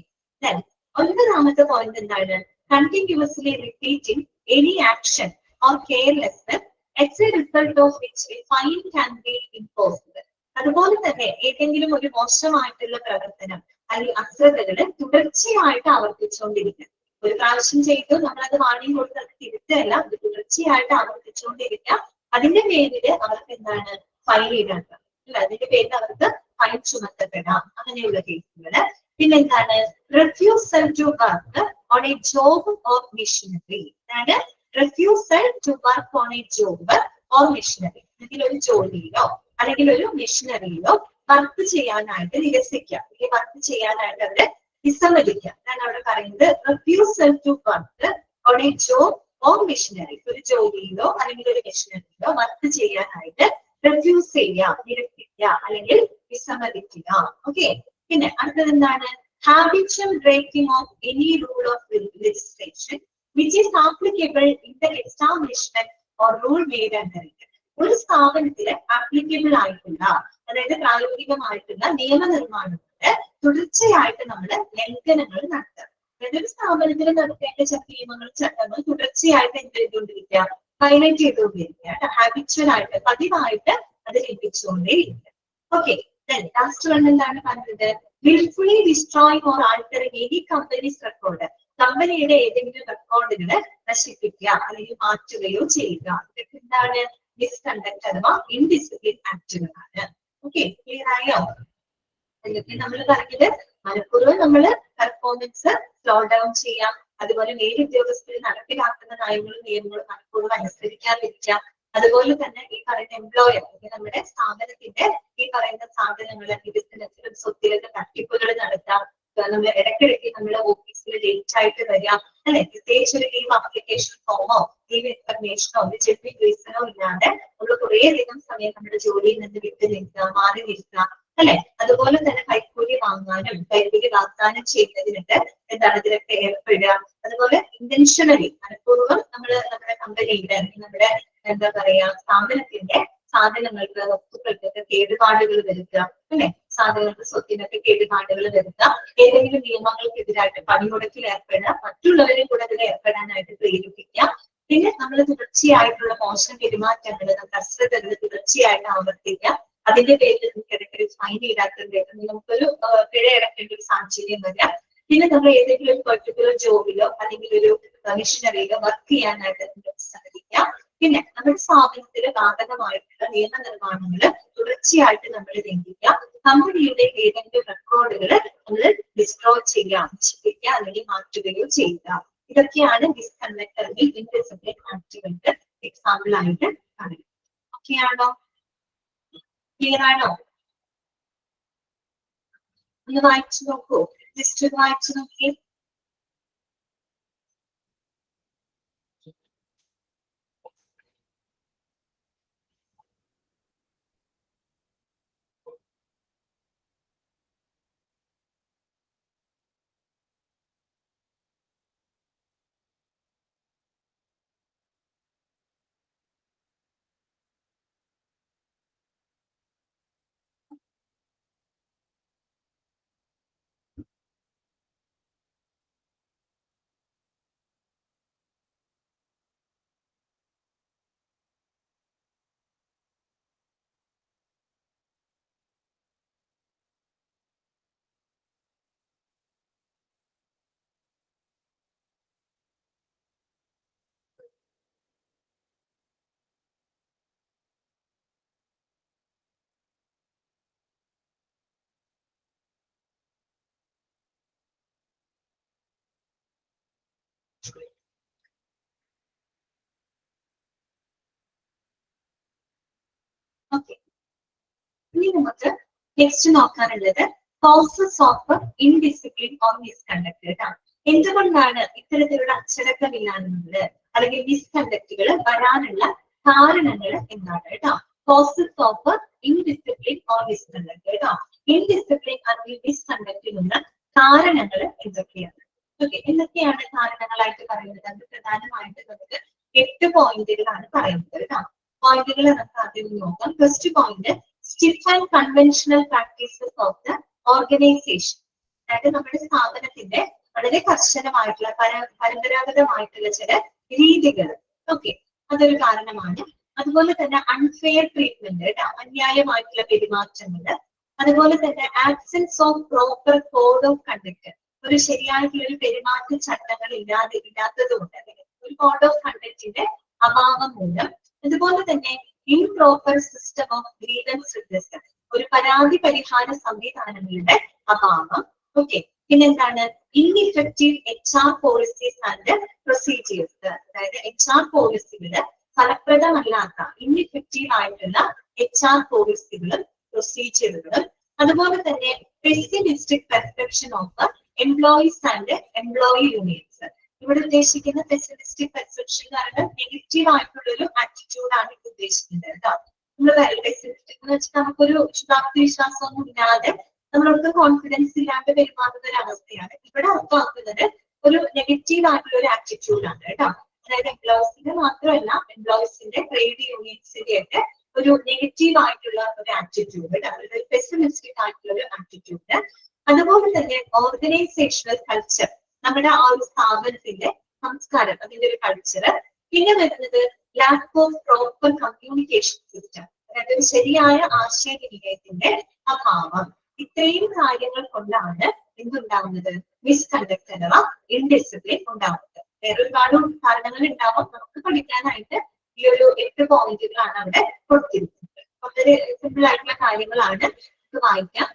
ഒൻപതാമത്തെ പോയിന്റ് എന്താണ്? Continuously repeating any action or carelessness as a result of which a fine can be imposed. അതുപോലെ തന്നെ ഏതെങ്കിലും ഒരു മോശമായിട്ടുള്ള പ്രവർത്തനം അല്ലെങ്കിൽ അശ്രദ്ധകള് തുടർച്ചയായിട്ട് ആവർത്തിച്ചുകൊണ്ടിരിക്കുക. ഒരു പ്രാവശ്യം ചെയ്തു നമ്മളത് വാണിംഗ് കൊടുത്ത് അത് തിരുത്തല്ല, അത് തുടർച്ചയായിട്ട് ആവർത്തിച്ചുകൊണ്ടിരിക്കുക. അതിന്റെ പേരില് അവർക്ക് എന്താണ്? ഫൈൻ ഈടാക്കുക അല്ല, അതിന്റെ പേരിൽ അവർക്ക് ഫൈൻ ചുമത്തപ്പെടാം, അങ്ങനെയുള്ള കേസുകള്. പിന്നെന്താണ്? Refusal to work on a job or machinery. അതായത് refusal to work on a job or machinery. അല്ലെങ്കിൽ ഒരു ജോലിയിലോ അല്ലെങ്കിൽ ഒരു മിഷനറിയിലോ വർക്ക് ചെയ്യാനായിട്ട് നിരസിക്കുക, അല്ലെങ്കിൽ വർക്ക് ചെയ്യാനായിട്ട് അവരെ വിസമ്മതിക്കുക. ഞാൻ അവിടെ പറയുന്നത് refusal to work on a job or machinery. ഒരു ജോലിയിലോ അല്ലെങ്കിൽ ഒരു മിഷനറിയിലോ വർക്ക് ചെയ്യാനായിട്ട് റിഫ്യൂസ് ചെയ്യുക, നിരസിക്കുക അല്ലെങ്കിൽ വിസമ്മതിക്കുക. ഓക്കെ, പിന്നെ അടുത്തത് എന്താണ്? habitual breaking of any rule of legislation which is applicable in the establishment or rule made under it. ഒരു സ്ഥാപനത്തില് ആപ്ലിക്കബിൾ ആയിട്ടുള്ള, അതായത് പ്രായോഗികമായിട്ടുള്ള നിയമനിർമ്മാണങ്ങളുടെ തുടർച്ചയായിട്ട് നമ്മൾ ലംഘനങ്ങൾ നടത്തുക. അതായത് ഒരു സ്ഥാപനത്തിൽ നടത്തേണ്ട ചില നിയമങ്ങൾ, ചട്ടങ്ങൾ തുടർച്ചയായിട്ട് എന്ത് ചെയ്തുകൊണ്ടിരിക്കുക? വയലേറ്റ് ചെയ്തുകൊണ്ടിരിക്കുക. ഹാബിച്വൽ ആയിട്ട്, പതിവായിട്ട് അത് ലംഘിച്ചുകൊണ്ടേയിരിക്കുക. ഓക്കെ, ലാസ്റ്റ് വൺ എന്താണ് പറഞ്ഞത്? willfully destroying or altering any company's record. കമ്പനിയുടെ ഏതെങ്കിലും റെക്കോർഡുകളെ നശിപ്പിക്കുക അല്ലെങ്കിൽ മാറ്റുകയോ ചെയ്യുക. ഇതൊക്കെ എന്താണ്? മിസ്കണ്ടക്ട് അഥവാ ഇൻഡിസിപ്ലിൻ ആക്ടുകളാണ്. ഓക്കെ, ക്ലിയർ ആയോ? എന്നിട്ട് നമ്മൾ പറഞ്ഞത് മനഃപൂർവ്വം നമ്മൾ പെർഫോമൻസ് സ്ലോ ഡൗൺ ചെയ്യാം, അതുപോലെ മേലുദ്യോഗസ്ഥരിൽ നടപ്പിലാക്കുന്ന നയങ്ങളും നിയമങ്ങളും മനഃപൂർവ്വം അനുസരിക്കാതിരിക്കുക. അതുപോലെ തന്നെ ഈ പറയുന്ന എംപ്ലോയർ, നമ്മുടെ സ്ഥാപനത്തിന്റെ ഈ പറയുന്ന സാധനങ്ങള്, ബിസിനസ്സിലും സ്വത്തിലൊക്കെ തട്ടിപ്പുകൾ നടത്താം. നമ്മൾ ഇടയ്ക്കിടയ്ക്ക് നമ്മുടെ ഓഫീസിൽ ലേറ്റ് ആയിട്ട് വരാം അല്ലെ, പ്രത്യേകിച്ച് ഒരു ലീവ് ആപ്ലിക്കേഷൻ ഫോമോ ലീവ് ഇൻഫർമേഷനോ ഒരു ജെന്യുവൻ റീസണോ ഇല്ലാതെ നമ്മൾ കുറേ അധികം സമയം നമ്മുടെ ജോലിയിൽ നിന്ന് വിട്ടു നിൽക്കുക, മാറി നിൽക്കുക അല്ലെ. അതുപോലെ തന്നെ കൈക്കൂലി വാങ്ങാനും കൈക്കൂലി വാഗ്ദാനം ചെയ്യുന്നതിനൊക്കെ എന്താണ് ഇതിലൊക്കെ ഏർപ്പെടുക. അതുപോലെ ഇന്റൻഷനലി മനഃപൂർവ്വം നമ്മുടെ കമ്പനിയുടെ നമ്മുടെ എന്താ പറയാ സ്ഥാപനത്തിന്റെ സാധനങ്ങൾക്ക്, വസ്തുക്കൾക്കൊക്കെ കേടുപാടുകൾ വരുത്തുക അല്ലെ, സാധനങ്ങൾക്ക് സ്വത്തിനൊക്കെ കേടുപാടുകൾ വരുത്തുക, ഏതെങ്കിലും നിയമങ്ങൾക്കെതിരായിട്ട് പണിമുടക്കിൽ ഏർപ്പെടുക, മറ്റുള്ളവരെ കൂടെ അതിൽ ഏർപ്പെടാനായിട്ട് പ്രേരിപ്പിക്കുക. പിന്നെ നമ്മൾ തുടർച്ചയായിട്ടുള്ള മോശം പെരുമാറ്റങ്ങൾ, അശ്രദ്ധകൾ തുടർച്ചയായിട്ട് ആവർത്തിക്കുക. അതിന്റെ പേരിൽ നമുക്ക് ഇടയ്ക്കൊരു ഫൈൻ ഈടാക്കേണ്ടി വരും, നമുക്കൊരു പിഴ അടക്കേണ്ട ഒരു സാഹചര്യം വരിക. പിന്നെ നമ്മൾ ഏതെങ്കിലും ഒരു പെർട്ടിക്കുലർ ജോബിലോ അല്ലെങ്കിൽ ഒരു മിഷനറിയിലോ വർക്ക് ചെയ്യാനായിട്ട് സാധിക്കാം. പിന്നെ നമ്മുടെ സ്ഥാപനത്തില് ബാധകമായിട്ടുള്ള നിയമനിർമ്മാണങ്ങൾ തുടർച്ചയായിട്ട് നമ്മൾ ലംഘിക്കുക, കമ്പനിയുടെ ഏതെങ്കിലും റെക്കോർഡുകൾ നമ്മൾ ഡിസ്ട്രോയ് ചെയ്യുക, നശിപ്പിക്കുക അല്ലെങ്കിൽ മാറ്റുകയോ ചെയ്യുക. ഇതൊക്കെയാണ് മിസ്കണ്ടക്ട് അല്ലെങ്കിൽ ഇൻഡിസിപ്ലിൻ ആക്ടുകൾക്ക് എക്സാമ്പിൾ ആയിട്ട് പറയുന്നത്. ഓക്കെ ആണോ? ക്ലിയർ ആണോ? ഒന്ന് വായിച്ചു നോക്കൂ, ലിസ്റ്റ് വായിച്ചു നോക്കി. ഇനി നമുക്ക് നെക്സ്റ്റ് നോക്കാനുള്ളത് causes of indiscipline or misconduct കേട്ടോ. എന്തുകൊണ്ടാണ് ഇത്തരത്തിലുള്ള അച്ചടക്കമില്ലായ്മകള് അല്ലെങ്കിൽ മിസ്കണ്ടക്റ്റുകൾ വരാനുള്ള കാരണങ്ങൾ എന്താണ് കേട്ടോ. Causes of indiscipline or misconduct കേട്ടോ. ഇൻഡിസിപ്ലിൻ അല്ലെങ്കിൽ മിസ്കണ്ടക്റ്റിനുള്ള കാരണങ്ങൾ എന്തൊക്കെയാണ്? ഓക്കെ, എന്തൊക്കെയാണ് കാരണങ്ങളായിട്ട് പറയുന്നത്? അത് പ്രധാനമായിട്ട് നമുക്ക് 8 പോയിന്റുകളാണ് പറയുന്നത് കേട്ടോ. പോയിന്റുകൾ നമുക്ക് ആദ്യം നോക്കാം. First point, stiff and conventional practices of the organisation. അതായത് നമ്മുടെ സ്ഥാപനത്തിന്റെ വളരെ കർശനമായിട്ടുള്ള പരമ്പരാഗതമായിട്ടുള്ള ചില രീതികൾ. ഓക്കെ, അതൊരു കാരണമാണ്. അതുപോലെ തന്നെ അൺഫെയർ ട്രീറ്റ്മെന്റ് കേട്ടോ, അന്യായമായിട്ടുള്ള പെരുമാറ്റങ്ങൾ. അതുപോലെ തന്നെ absence of proper code of conduct, ഒരു ശരിയായിട്ടുള്ള ഒരു പെരുമാറ്റ ചട്ടങ്ങൾ ഇല്ലാത്തത് കൊണ്ട്, ഒരു കോഡ് ഓഫ് കണ്ടക്റ്റിന്റെ അഭാവം മൂലം. അതുപോലെ തന്നെ improper system of grievance redressal, ഒരു പരാതി പരിഹാര സംവിധാനങ്ങളുടെ അഭാവം. ഓക്കെ, പിന്നെന്താണ് ഇൻഇഫക്റ്റീവ് HR പോളിസീസ് ആൻഡ് പ്രൊസീജിയേഴ്സ്. അതായത് HR പോളിസികള് ഫലപ്രദമല്ലാത്ത ഇൻഇഫക്റ്റീവ് ആയിട്ടുള്ള HR പോളിസികളും പ്രൊസീജിയറുകളും. അതുപോലെ തന്നെ pessimistic perception of employees and employee unions. ഇവിടെ ഉദ്ദേശിക്കുന്ന പെസിമിസ്റ്റിക് പെർസെപ്ഷൻ കാരണം നെഗറ്റീവ് ആയിട്ടുള്ള ഒരു ആറ്റിറ്റ്യൂഡാണ് ഇത് ഉദ്ദേശിക്കുന്നത് കേട്ടോ. നമ്മൾ പെസിമിസ്റ്റിക് എന്ന് വെച്ചാൽ നമുക്കൊരു ശുഭാപ്തി വിശ്വാസമൊന്നും ഇല്ലാതെ നമ്മളൊക്കെ കോൺഫിഡൻസ് ഇല്ലാണ്ട് പെരുമാറുന്ന ഒരു അവസ്ഥയാണ്. ഇവിടെ അർത്ഥമാക്കുന്നത് ഒരു നെഗറ്റീവ് ആയിട്ടുള്ള ഒരു ആറ്റിറ്റ്യൂഡാണ് കേട്ടോ. അതായത് എംപ്ലോയീസിന്റെ മാത്രമല്ല, എംപ്ലോയീസിന്റെ ട്രേഡ് യൂണിയൻസിന്റെ ഒക്കെ ഒരു നെഗറ്റീവ് ആയിട്ടുള്ള ഒരു ആറ്റിറ്റ്യൂഡ്, ഒരു പെസിമിസ്റ്റിക് ആയിട്ടുള്ള ഒരു ആറ്റിറ്റ്യൂഡ്. അതുപോലെ തന്നെ ഓർഗനൈസേഷണൽ കൾച്ചർ, നമ്മുടെ ആ ഒരു സ്ഥാപനത്തിന്റെ സംസ്കാരം, അതിന്റെ ഒരു കൾച്ചർ. പിന്നെ വരുന്നത് lack of proper communication system, അതായത് ഒരു ശരിയായ ആശയവിനിമയത്തിന്റെ അഭാവം. ഇത്രയും കാര്യങ്ങൾ കൊണ്ടാണ് എന്തുണ്ടാവുന്നത്? മിസ്കണ്ടക്ട് അഥവാ ഇൻഡിസിപ്ലിൻ ഉണ്ടാവുന്നത്. വേറെ ഒരുപാട് കാരണങ്ങൾ ഉണ്ടാവാം. നമുക്ക് പഠിക്കാനായിട്ട് ഈ ഒരു 8 പോയിന്റുകളാണ് അവിടെ കൊടുത്തിരിക്കുന്നത്. വളരെ സിമ്പിൾ ആയിട്ടുള്ള കാര്യങ്ങളാണ് നമുക്ക് വായിക്കാം.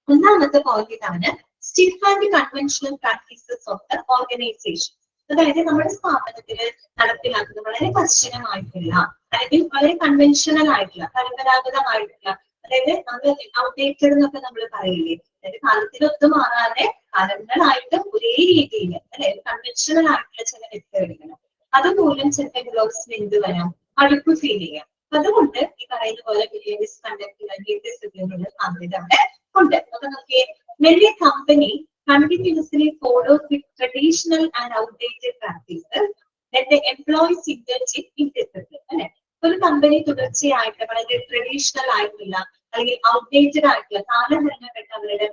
ഒന്നാമത്തെ പോയിന്റ് ഇതാണ്, stiff and conventional practices of the organisation. അതായത് നമ്മുടെ സ്ഥാപനത്തിൽ നടപ്പിലാക്കുന്ന വളരെ കർശനമായിട്ടുള്ള, അല്ലെങ്കിൽ വളരെ കൺവെൻഷണൽ ആയിട്ടുള്ള, പരമ്പരാഗതമായിട്ടുള്ള, അതായത് നമ്മൾ ഔട്ട്ഡേറ്റഡ് എന്നൊക്കെ നമ്മൾ പറയില്ലേ, അതായത് കാലത്തിനൊത്തു മാറാതെ കാലങ്ങളായിട്ട് ഒരേ രീതിയിൽ അല്ലെ കൺവെൻഷണൽ ആയിട്ടുള്ള ചില മെത്തേഡുകൾ, അതുമൂലം ചില എംപ്ലോയീസിന് എന്ത് വരാം? അടുപ്പ് ഫീൽ ചെയ്യാം. അതുകൊണ്ട് ഈ പറയുന്ന പോലെ മിസ്കണ്ടക്ട് അല്ലെങ്കിൽ ഡിസിപ്ലിനുള്ള സാധ്യത അവിടെ ഉണ്ട്. അപ്പൊ നോക്കിയേ, many company continuously follows the traditional and outdated practices that the employees indulge in discipline. അല്ലെ, ഒരു കമ്പനി തുടർച്ചയായിട്ട് വളരെ ട്രഡീഷണൽ ആയിട്ടുള്ള അല്ലെങ്കിൽ ഔട്ട്ഡേറ്റഡ് ആയിട്ടുള്ള കാലഹരണപ്പെട്ട അവരുടെ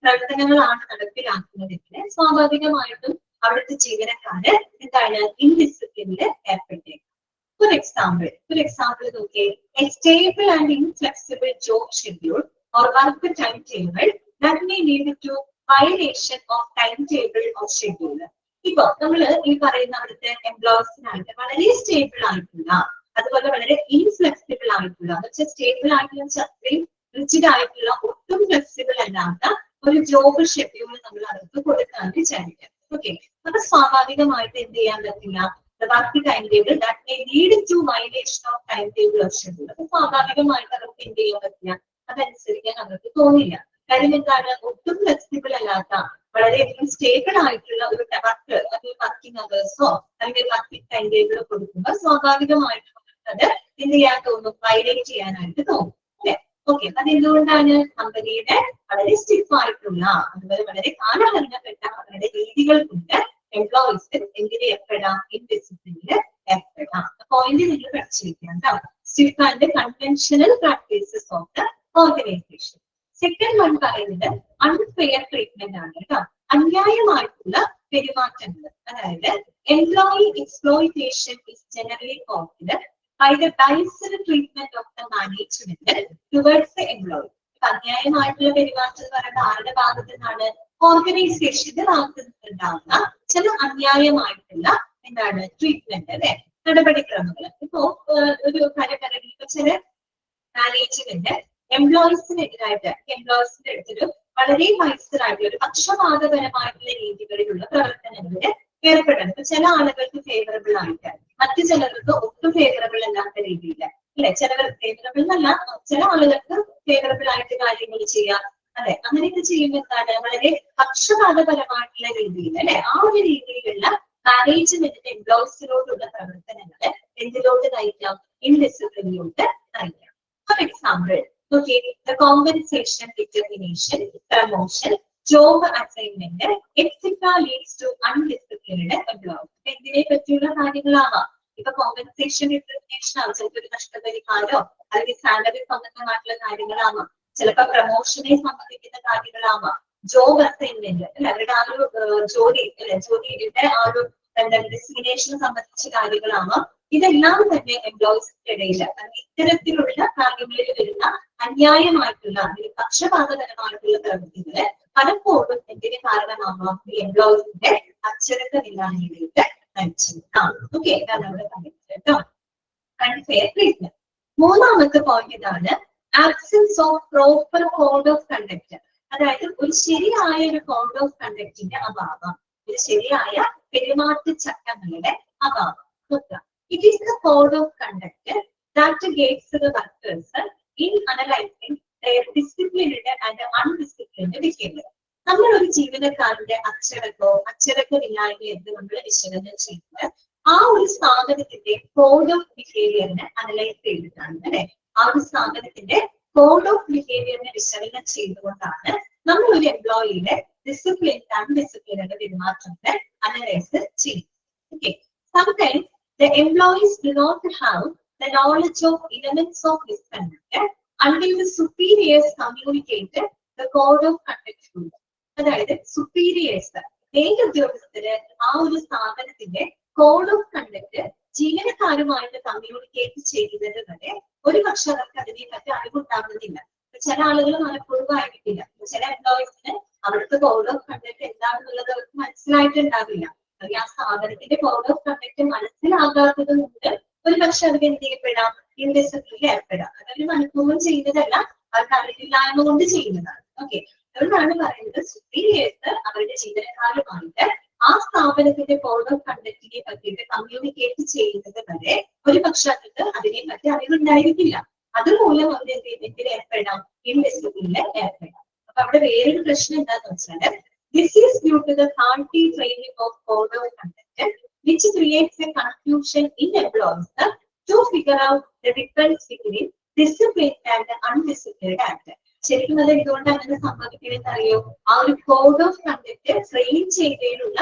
പ്രവർത്തനങ്ങളാണ് നടപ്പിലാക്കുന്നതെങ്കിൽ സ്വാഭാവികമായിട്ടും അവിടുത്തെ ജീവനക്കാര് എന്താണ്? ഇൻഡിസിപ്ലിനിൽ ഏർപ്പെട്ടേക്കും. ഒരു എക്സാമ്പിൾ നോക്കിയേ, a stable and inflexible job schedule or work timetable that may lead to violation of timetable or schedule. ഇപ്പൊ നമ്മള് ഈ പറയുന്ന അവിടുത്തെ എംപ്ലോയീസിനായിട്ട് വളരെ സ്റ്റേബിൾ ആയിട്ടുള്ള, അതുപോലെ വളരെ ഇൻഫ്ലെക്സിബിൾ ആയിട്ടുള്ള, സ്റ്റേബിൾ ആയിട്ടുള്ള അത്രയും റിജിഡ് ആയിട്ടുള്ള, ഒട്ടും ഫ്ലെക്സിബിൾ അല്ലാത്ത ഒരു ജോബ് ഷെഡ്യൂൾ നമ്മൾ അവർക്ക് കൊടുക്കാൻ വിചാരിക്കാം. ഓക്കെ, അപ്പൊ സ്വാഭാവികമായിട്ട് എന്ത് ചെയ്യാൻ പറ്റില്ല? Work timetable that may lead to violation of timetable of schedule. അപ്പൊ സ്വാഭാവികമായിട്ട് അവർക്ക് എന്ത് ചെയ്യാൻ പറ്റില്ല? അതനുസരിക്കാൻ അവർക്ക് തോന്നില്ല. കാര്യം എന്താണ്? ഒട്ടും ഫ്ലെക്സിബിൾ അല്ലാത്ത, വളരെയധികം സ്റ്റേബിൾ ആയിട്ടുള്ള ഒരു വർക്ക്, അത് വർക്കിംഗ് അവേഴ്സോ അല്ലെങ്കിൽ വർക്കിംഗ് ടൈം ടേബിളോ കൊടുക്കുമ്പോൾ സ്വാഭാവികമായിട്ടും അത് എന്ത് ചെയ്യാൻ തോന്നും? വയലേറ്റ് ചെയ്യാനായിട്ട് തോന്നും അല്ലെ? ഓക്കെ, അതെന്തുകൊണ്ടാണ്? കമ്പനിയുടെ വളരെ സ്റ്റിഫ് ആയിട്ടുള്ള, അതുപോലെ വളരെ കാലഹരണപ്പെട്ട അവരുടെ രീതികൾ കൊണ്ട് എംപ്ലോയീസ് എന്തിന് ഏർപ്പെടാം? ഇൻഡിസിപ്ലിനിൽ ഏർപ്പെടാം. പോയിന്റ് നിങ്ങൾ പഠിച്ചിരിക്കാം കേട്ടോ. Stiff and conventional practices of the organisation. Second one പറയുന്നത് അൺഫെയർ ട്രീറ്റ്മെന്റ് ആണ് കേട്ടോ. അന്യായമായിട്ടുള്ള പെരുമാറ്റങ്ങൾ, അതായത് employee exploitation is generally caused by the biased treatment of the management towards the employee. അന്യായമായിട്ടുള്ള പെരുമാറ്റം എന്ന് പറയുന്നത് ആരുടെ ഭാഗത്തു നിന്നാണ്? ഓർഗനൈസേഷന്റെ ഭാഗത്ത് നിന്നുണ്ടാവുന്ന ചില അന്യായമായിട്ടുള്ള എന്താണ്? ട്രീറ്റ്മെന്റ് അല്ലെ, നടപടിക്രമങ്ങൾ. ഇപ്പോ ഒരു കാര്യം പറയുന്നത്, ഇപ്പൊ ചില മാനേജ്മെന്റ് എംപ്ലോയീസിനെതിരായിട്ട് എംപ്ലോയീസിന്റെ അടുത്തൊരു വളരെ വയസ്സരായിട്ടുള്ള ഒരു പക്ഷപാതപരമായിട്ടുള്ള രീതികളിലുള്ള പ്രവർത്തനങ്ങളിൽ ഏർപ്പെടുന്നത്. ഇപ്പൊ ചില ആളുകൾക്ക് ഫേവറബിൾ ആയിട്ട്, മറ്റു ചിലർക്ക് ഒട്ടും ഫേവറബിൾ അല്ലാത്ത രീതിയിൽ അല്ലെ? ചിലവർ ഫേവറബിൾ എന്നല്ല, ചില ആളുകൾക്ക് ഫേവറബിൾ ആയിട്ട് കാര്യങ്ങൾ ചെയ്യാം, അല്ലെ? അങ്ങനെയൊക്കെ ചെയ്യുമ്പോൾ എന്താണ് വളരെ പക്ഷപാതപരമായിട്ടുള്ള രീതിയിൽ, അല്ലെ? ആ ഒരു രീതിയിലുള്ള മാനേജ്മെന്റിന്റെ എംപ്ലോയീസിനോടുള്ള പ്രവർത്തനങ്ങള് എന്തിലോട്ട് നയിക്കാം? ഇൻഡിസിപ്ലിനിലോട്ട് നയിക്കാം. For example, okay, the compensation determination, promotion, job assignment, etc. leads to undisciplined employees. എന്തിനെ പറ്റിയുള്ള കാര്യങ്ങളാവാം? ഇപ്പൊ കോമ്പൻസേഷൻ ഡിറ്റർമിനേഷൻ ആവും, ചിലപ്പോൾ ഒരു നഷ്ടപരിഹാരമോ അല്ലെങ്കിൽ സാലറി സംബന്ധമായിട്ടുള്ള കാര്യങ്ങളാവാം, ചിലപ്പോൾ പ്രൊമോഷനെ സംബന്ധിക്കുന്ന കാര്യങ്ങളാവാം, ജോബ് അസൈൻമെന്റ് അല്ലെ, അവരുടെ ആ ഒരു ജോലി അല്ലെ, ജോലിയുടെ ആ ഒരു എന്താണ് ഡെസിഗ്നേഷനെ സംബന്ധിച്ച കാര്യങ്ങളാവാം. ഇതെല്ലാം തന്നെ എംപ്ലോയീസിന്റെ ഇടയിൽ ഇത്തരത്തിലുള്ള കാര്യങ്ങളിൽ വരുന്ന അന്യായമായിട്ടുള്ള അല്ലെങ്കിൽ പക്ഷപാതപരമായിട്ടുള്ള പ്രവൃത്തികള് പലപ്പോഴും എന്തിന് കാരണമാവാം? ഈ എംപ്ലോയീസിന്റെ അച്ചടക്കമില്ലായ്മയിലേക്ക് നയിച്ചേക്കാം. ഓക്കെ, ഇതാണ് നമ്മുടെ പറയുന്നത് കേട്ടോ. Unfair treatment. മൂന്നാമത്തെ പോയിന്റ് ഇതാണ്, absence of proper code of conduct. അതായത് ഒരു ശരിയായ ഒരു കോഡ് ഓഫ് കണ്ടക്ടിന്റെ അഭാവം, ഒരു ശരിയായ പെരുമാറ്റച്ചട്ടങ്ങളുടെ അഭാവം. നോക്കുക, it is the code of conduct that guides the workers in analyzing their disciplined and undisciplined behavior. നമ്മൾ ഒരു ജീവനക്കാരന്റെ അച്ചടക്കമില്ലായ്മ എന്ന് നമ്മൾ വിശകലനം ചെയ്യുന്നത് ആ ഒരു സ്ഥാപനത്തിന്റെ കോഡ് ഓഫ് ബിഹേവിയറിനെ അനലൈസ് ചെയ്തിട്ടാണ്, അല്ലെ? ആ ഒരു സ്ഥാപനത്തിന്റെ കോഡ് ഓഫ് ബിഹേവിയറിനെ വിശകലനം ചെയ്തുകൊണ്ടാണ് നമ്മൾ ഒരു എംപ്ലോയിയുടെ ഡിസിപ്ലിൻഡ് അൺഡിസിപ്ലിൻഡ് പെരുമാറ്റത്തെ അനലൈസ് ചെയ്യുന്നത്. Okay, sometimes the employees do not have the knowledge of elements of misconduct until the superiors communicate the code of conduct to them. അതായത് superiors, മേലുദ്യോഗസ്ഥര് ആ ഒരു സ്ഥാപനത്തിന്റെ കോഡ് ഓഫ് കണ്ടക്ട് ജീവനക്കാരുമായിട്ട് കമ്മ്യൂണിക്കേറ്റ് ചെയ്യുന്നത് വരെ ഒരു പക്ഷെ അവർക്ക് അതിനെ പറ്റി അറിവുണ്ടാകുന്നില്ല. ചില ആളുകൾ മനഃപൂർവ്വമായിരിക്കില്ല, ചില എംപ്ലോയീസിന് അവിടുത്തെ കോഡ് ഓഫ് കണ്ടക്ട് എന്താണെന്നുള്ളത് അവർക്ക് മനസ്സിലായിട്ടുണ്ടാവില്ല. ആ സ്ഥാപനത്തിന്റെ കോഡ് ഓഫ് കണ്ടക്ട് മനസ്സിലാകാത്തത് കൊണ്ട് ഒരു പക്ഷെ അവർക്ക് എന്ത് ചെയ്യപ്പെടാം? ഇൻഡിസിപ്ലിനിൽ ഏർപ്പെടാം. അതൊരു മനഃപൂർവ്വം ചെയ്യുന്നതല്ല, അവർക്ക് അറിവില്ലായ്മ കൊണ്ട് ചെയ്യുന്നതാണ്. ഓക്കെ, അതുകൊണ്ടാണ് പറയുന്നത് സുപ്പീരിയേഴ്സ് അവരുടെ ജീവനക്കാരുമായിട്ട് ആ സ്ഥാപനത്തിന്റെ കോഡ് ഓഫ് കണ്ടക്റ്റിനെ പറ്റിയിട്ട് കമ്മ്യൂണിക്കേറ്റ് ചെയ്യുന്നത് വരെ ഒരു പക്ഷെ അവർക്ക് അതിനെ പറ്റി അറിവുണ്ടായിരിക്കില്ല. അതുമൂലം അവർ എന്തിൽ ഏർപ്പെടാം? ഇൻഡിസിപ്ലിനിൽ ഏർപ്പെടാം. അപ്പൊ അവിടെ വേറൊരു പ്രശ്നം എന്താന്ന് വെച്ചാല്, this is due to the faulty training of code of conduct, which creates a confusion in employees to figure out the difference between disciplined and undisciplined act. ശരിക്കും അത് എന്തുകൊണ്ട് അങ്ങനെ സംഭവിക്കണമെന്ന് അറിയോ? ആ ഒരു കോഡ് ഓഫ് കണ്ടക്ട് ട്രെയിൻ ചെയ്തതിലുള്ള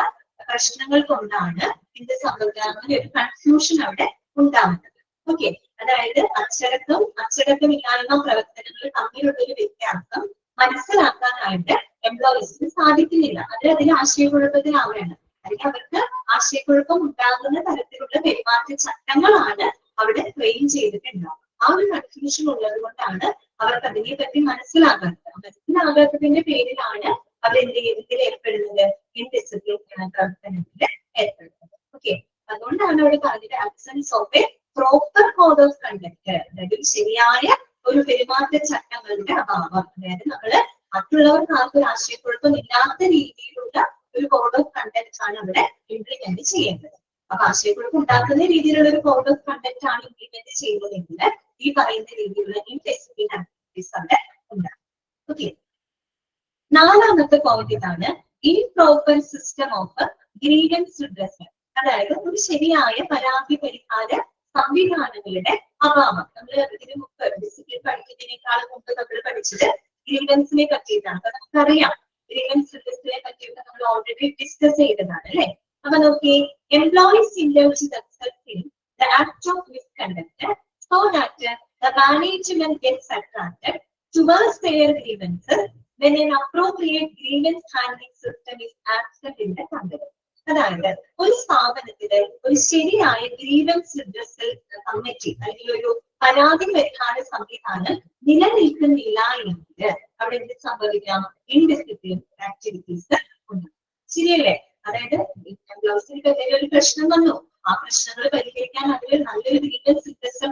പ്രശ്നങ്ങൾ കൊണ്ടാണ് എന്ത് സംഭവിക്കുക? അങ്ങനെ ഒരു കൺഫ്യൂഷൻ അവിടെ ഉണ്ടാകുന്നത്. ഓക്കെ, അതായത് അച്ചടക്കമില്ലായ്മ പ്രവർത്തനങ്ങൾ തമ്മിലുള്ള ഒരു വ്യത്യാസം മനസ്സിലാക്കാനായിട്ട് എംപ്ലോയീസിന് സാധിക്കുന്നില്ല. അത് അതിന് ആശയക്കുഴപ്പത്തിലാവുകയാണ്. അല്ലെങ്കിൽ അവർക്ക് ആശയക്കുഴപ്പം ഉണ്ടാകുന്ന തരത്തിലുള്ള പെരുമാറ്റ ചട്ടങ്ങളാണ് അവിടെ ട്രെയിൻ ചെയ്തിട്ടുണ്ടാവുക. ആ ഒരു കൺഫ്യൂഷൻ ഉള്ളത് കൊണ്ടാണ് അവർക്ക് അതിനെ പറ്റി മനസ്സിലാകാത്തതിന്റെ പേരിലാണ് അവർ ഇതിൽ ഏർപ്പെടുന്നത്? ഇൻഡിസിപ്ലിൻ പ്രവർത്തനത്തിൽ ഏർപ്പെടുന്നത്. ഓക്കെ, അതുകൊണ്ടാണ് അവിടെ പറഞ്ഞത് absence of A proper code of conduct, അതായത് ശരിയായ ഒരു പെരുമാറ്റ ചട്ടങ്ങളുടെ അഭാവം. അതായത് നമ്മള് മറ്റുള്ളവർക്ക് ആർക്കും ഒരു ആശയക്കുഴപ്പം ഇല്ലാത്ത രീതിയിലുള്ള ഒരു കോഡ് ഓഫ് കണ്ടക്ട് ആണ് അവിടെ ഇംപ്ലിമെന്റ് ചെയ്യേണ്ടത്. അപ്പൊ ആശയക്കുഴപ്പം ഉണ്ടാക്കുന്ന രീതിയിലുള്ള ഒരു കോഡ് ഓഫ് കണ്ടക്ട് ആണ് ഇംപ്ലിമെന്റ് ചെയ്യുന്നതെങ്കിൽ ഈ പറയുന്ന രീതിയിലുള്ള ഇൻഡിസിപ്ലിൻ ആക്ടിവിറ്റീസ് അവിടെ ഉണ്ടാകും. ഓക്കെ, നാലാമത്തെ പോയിന്റ് ഇതാണ്, improper system of grievance redressal. അതായത് ഒരു ശരിയായ പരാതി പരിഹാര സംവിധാനങ്ങളുടെ അഭാവം. നമ്മൾ ഇതിന് മുമ്പ് ഡിസിപ്ലിൻ പഠിക്കുന്നതിനേക്കാൾ മുമ്പ് നമ്മൾ പഠിച്ചത് ഗ്രീവൻസിനെ പറ്റിയിട്ടാണ്. അപ്പൊ നമുക്കറിയാം ഗ്രീവൻസ് റിഡ്രസലിനെ പറ്റിയിട്ട് നമ്മൾ ഓൾറെഡി ഡിസ്കസ് ചെയ്തതാണ്, അല്ലെ? അപ്പൊ നോക്കി, employees involve themselves in the act of misconduct so that the management gets attracted towards their grievances when an appropriate grievance handling system is absent in the company. അതായത് ഒരു സ്ഥാപനത്തില് ഒരു ശരിയായ ഗ്രീവൻസ് റിഡ്രസൽ കമ്മിറ്റി അല്ലെങ്കിൽ ഒരു പരാതി പരിഹാര സംവിധാനം നിലനിൽക്കുന്നില്ല എങ്കിൽ അവിടെ എന്ത് സംഭവിക്കാം? ഇൻഡിസിപ്ലിൻ ആക്ടിവിറ്റീസ് ഉണ്ട്. ശരിയല്ലേ? അതായത് എംപ്ലോയീസിന് എന്തെങ്കിലും ഒരു പ്രശ്നം വന്നു, ആ പ്രശ്നങ്ങൾ പരിഹരിക്കാൻ അതിൽ നല്ലൊരു ഗ്രീവൻസ് റിഡ്രസൽ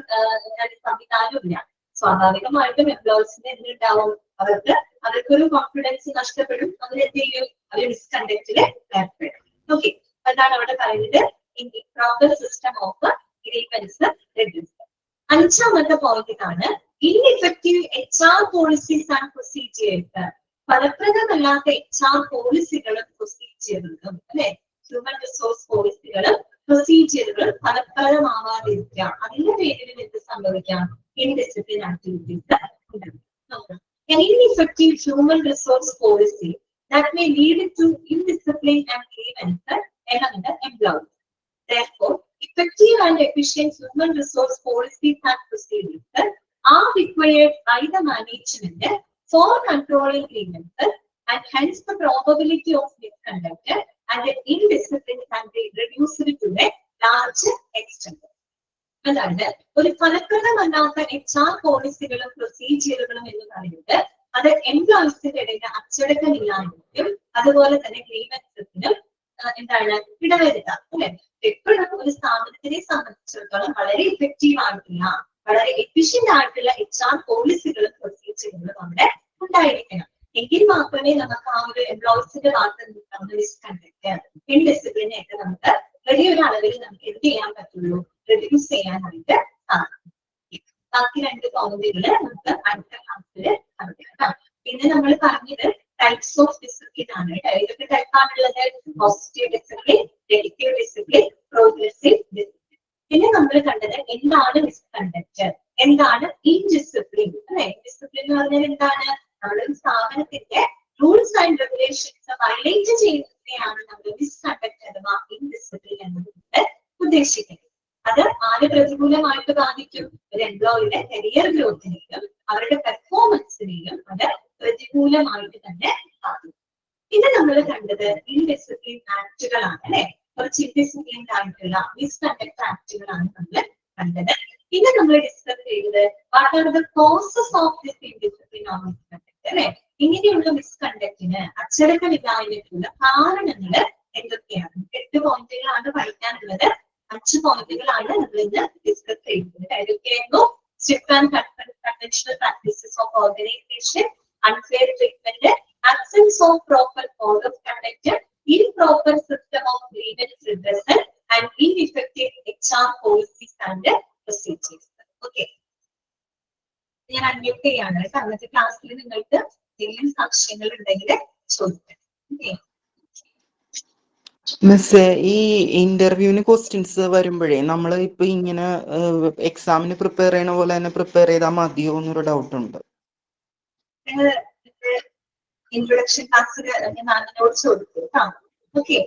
സംവിധാനം ഇല്ല. സ്വാഭാവികമായിട്ടും എംപ്ലോയീസിന് എന്തുണ്ടാവും? അവർക്കൊരു കോൺഫിഡൻസ് നഷ്ടപ്പെടും. അവരെന്ത് ചെയ്യും? അവർ മിസ്കണ്ടക്റ്റില് ഏർപ്പെടും. ഓക്കെ, അതാണ് അവിടെ പറയുന്നത് improper system of grievance redressal. അഞ്ചാമത്തെ പോയിന്റ് ഇതാണ്, ineffective HR policies and procedures. ഫലപ്രദമല്ലാത്ത HR പോളിസികളും പ്രൊസീജിയറുകളും അല്ലെ, ഹ്യൂമൻ റിസോഴ്സ് പോളിസികളും പ്രൊസീജിയറുകളും ഫലപ്രദമാവാതിരിക്കുക. അതിന്റെ പേരിൽ എന്ത് സംഭവിക്കാം? ഇൻഡിസിപ്ലിൻ ആക്ടിവിറ്റീസ് ഉണ്ടാകും. An ineffective human resource policy that may lead to indiscipline and grievance among the employees. Therefore, effective and efficient human resource policies and procedures are required by the management for controlling grievances, and hence the probability of misconduct and indiscipline can be reduced to a large extent. അതായത് ഒരു ഫലപ്രദമല്ലാത്ത HR പോളിസികളും പ്രൊസീജിയറുകളും എന്ന് പറയുന്നത് അത് എംപ്ലോയീസിന്റെ ഇടയിൽ അച്ചടക്കമില്ലായ്മയും അതുപോലെ തന്നെ ഗ്രീവൻസസിനും എന്താണ് ഇടവരുത്താം അല്ലെ. എപ്പോഴും ഒരു സ്ഥാപനത്തിനെ സംബന്ധിച്ചിടത്തോളം വളരെ ഇഫക്റ്റീവ് ആയിട്ടുള്ള വളരെ എഫിഷ്യന്റ് ആയിട്ടുള്ള HR പോളിസികളും പ്രൊസീജിയറുകളും അവിടെ ഉണ്ടായിരിക്കണം. എങ്കിൽ മാത്രമേ നമുക്ക് ആ ഒരു എംപ്ലോയീസിന്റെ ഭാഗത്ത് നിൽക്കുന്ന മിസ്കണ്ടക്ട് ഇൻഡിസിപ്ലിനെ ഒക്കെ നമുക്ക് വലിയൊരു അളവിൽ നമുക്ക് എന്ത് ചെയ്യാൻ പറ്റുള്ളൂ, റെഡ്യൂസ് ചെയ്യാനായിട്ട് സാധിക്കും. ബാക്കി രണ്ട് പോയിന്റുകള് നമുക്ക് അടുത്ത ക്ലാസ്സിൽ പറയാം. പിന്നെ നമ്മൾ പറഞ്ഞത് ടൈപ്സ് ഓഫ് ഡിസിപ്ലിൻ ആണ്. ഏതൊക്കെ ടൈപ്പ് ആണുള്ളത്? Positive discipline, negative discipline, progressive discipline. പിന്നെ നമ്മൾ കണ്ടത് എന്താണ് മിസ്കണ്ടക്ട്, എന്താണ് ഇൻഡിസിപ്ലിൻ അല്ലെ. ഡിസിപ്ലിൻ എന്ന് പറഞ്ഞാൽ എന്താണ്? നമ്മുടെ സ്ഥാപനത്തിന്റെ റൂൾസ് ആൻഡ് റെഗുലേഷൻസ് വയലേറ്റ് ചെയ്യുന്നതിനെയാണ് നമ്മൾ മിസ്കണ്ടക്ട് അഥവാ ഇൻഡിസിപ്ലിൻ എന്നതുകൊണ്ട് ഉദ്ദേശിക്കുന്നത്. അത് ആര് പ്രതികൂലമായിട്ട് ബാധിക്കും? ഒരു എംപ്ലോയിയുടെ കരിയർ ഗ്രോത്തിനെയും അവരുടെ പെർഫോമൻസിനെയും അത് പ്രതികൂലമായിട്ട് തന്നെ ബാധിക്കും. ഇത് നമ്മൾ കണ്ടത് ഇൻഡിസിപ്ലിൻ ആക്ടുകളാണ് അല്ലെ. കുറച്ച് ഇൻഡിസിപ്ലിൻ ആയിട്ടുള്ള മിസ്കണ്ടക്ട് ആക്ടുകളാണ് നമ്മൾ കണ്ടത്. പിന്നെ നമ്മൾ ഡിസ്കസ് ചെയ്തത് what are the causes of this indiscipline or misconduct അല്ലെ. ഇങ്ങനെയുള്ള മിസ്കണ്ടക്റ്റിന് അച്ചടക്കമില്ലായ്മയ്ക്കുള്ള കാരണങ്ങൾ എന്തൊക്കെയാണ്? 8 പോയിന്റുകളാണ് പഠിക്കാനുള്ളത്. 5 പോയിന്റുകളാണ് നമ്മൾ ഇന്ന് ഡിസ്കസ് ചെയ്യുന്നത്. ഏതൊക്കെയായിരുന്നു? Strict and conventional practices of organisation, unfair treatment, absence of proper code of conduct, improper system of grievance redressal, and ineffective HR policies and procedures. Okay. ഞാൻ അൺമ്യൂട്ട് ചെയ്യാണ്. അന്നത്തെ ക്ലാസ്സിൽ നിങ്ങൾക്ക് എന്തെങ്കിലും സംശയങ്ങൾ ഉണ്ടെങ്കിൽ ചോദിക്കാം. ഓക്കെ. മിസ്, ഈ ഇന്റർവ്യൂവിന് ക്വസ്റ്റ്യൻസ് വരുമ്പോഴേ നമ്മൾ ഇപ്പൊ ഇങ്ങനെ എക്സാമിന് പ്രിപ്പയർ ചെയ്യണ പോലെ തന്നെ പ്രിപ്പയർ ചെയ്താൽ മതിയോ എന്നൊരു ഡൗട്ട് ഉണ്ട്. ഇൻട്രൊഡക്ഷൻ ക്ലാസ് മാമിനോട് ചോദിച്ചു കേട്ടോ. ഓക്കെ.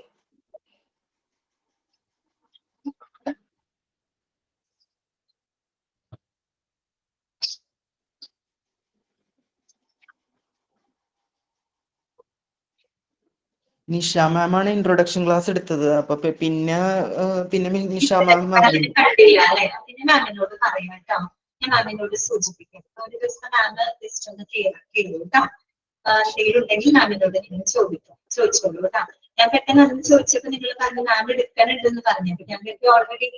നിഷ മാം ആണ് ഇൻട്രൊഡക്ഷൻ ക്ലാസ് എടുത്തത്. അപ്പൊ പിന്നെ നിഷ മാം കണ്ടില്ല അല്ലെ. പിന്നെ മാമിനോട് പറയാം കേട്ടോ. ഞാൻ മാമിനോട് സൂചിപ്പിക്കാം. ഒരു ദിവസം മാം ജസ്റ്റ് ഒന്ന് ക്ലിയർ ചെയ്തു കേട്ടോ. എന്തെങ്കിലും ഉണ്ടെങ്കിൽ മാമിനോട് നിങ്ങൾ ചോദിച്ചോളൂ കേട്ടോ. ഞാൻ പെട്ടെന്ന് അന്ന് ചോദിച്ചപ്പോ നിങ്ങൾ പറഞ്ഞു മാം എടുക്കാനുണ്ടെന്ന് പറഞ്ഞു. അപ്പൊ ഞങ്ങൾക്ക് ഓൾറെഡി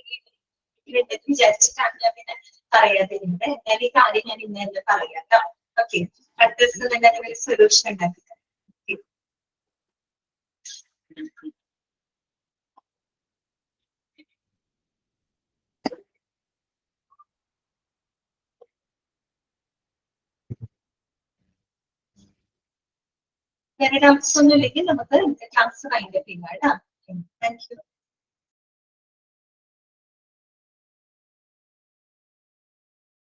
വിചാരിച്ചിട്ടാണ് ഞാൻ പിന്നെ പറയാതിരുന്നത്. എന്നാൽ ഈ കാര്യം ഞാൻ ഇന്ന് തന്നെ പറയാം കേട്ടോ. ഓക്കെ. അടുത്ത ദിവസം തന്നെ അതിനൊരു സൊല്യൂഷൻ ഉണ്ടാക്കി. വേറെ ഡൗട്ട്സ് ഒന്നും ഇല്ലെങ്കിൽ നമുക്ക് ക്ലാസ് വൈൻഡപ്പ് ചെയ്യാം കേട്ടോ. Thank you.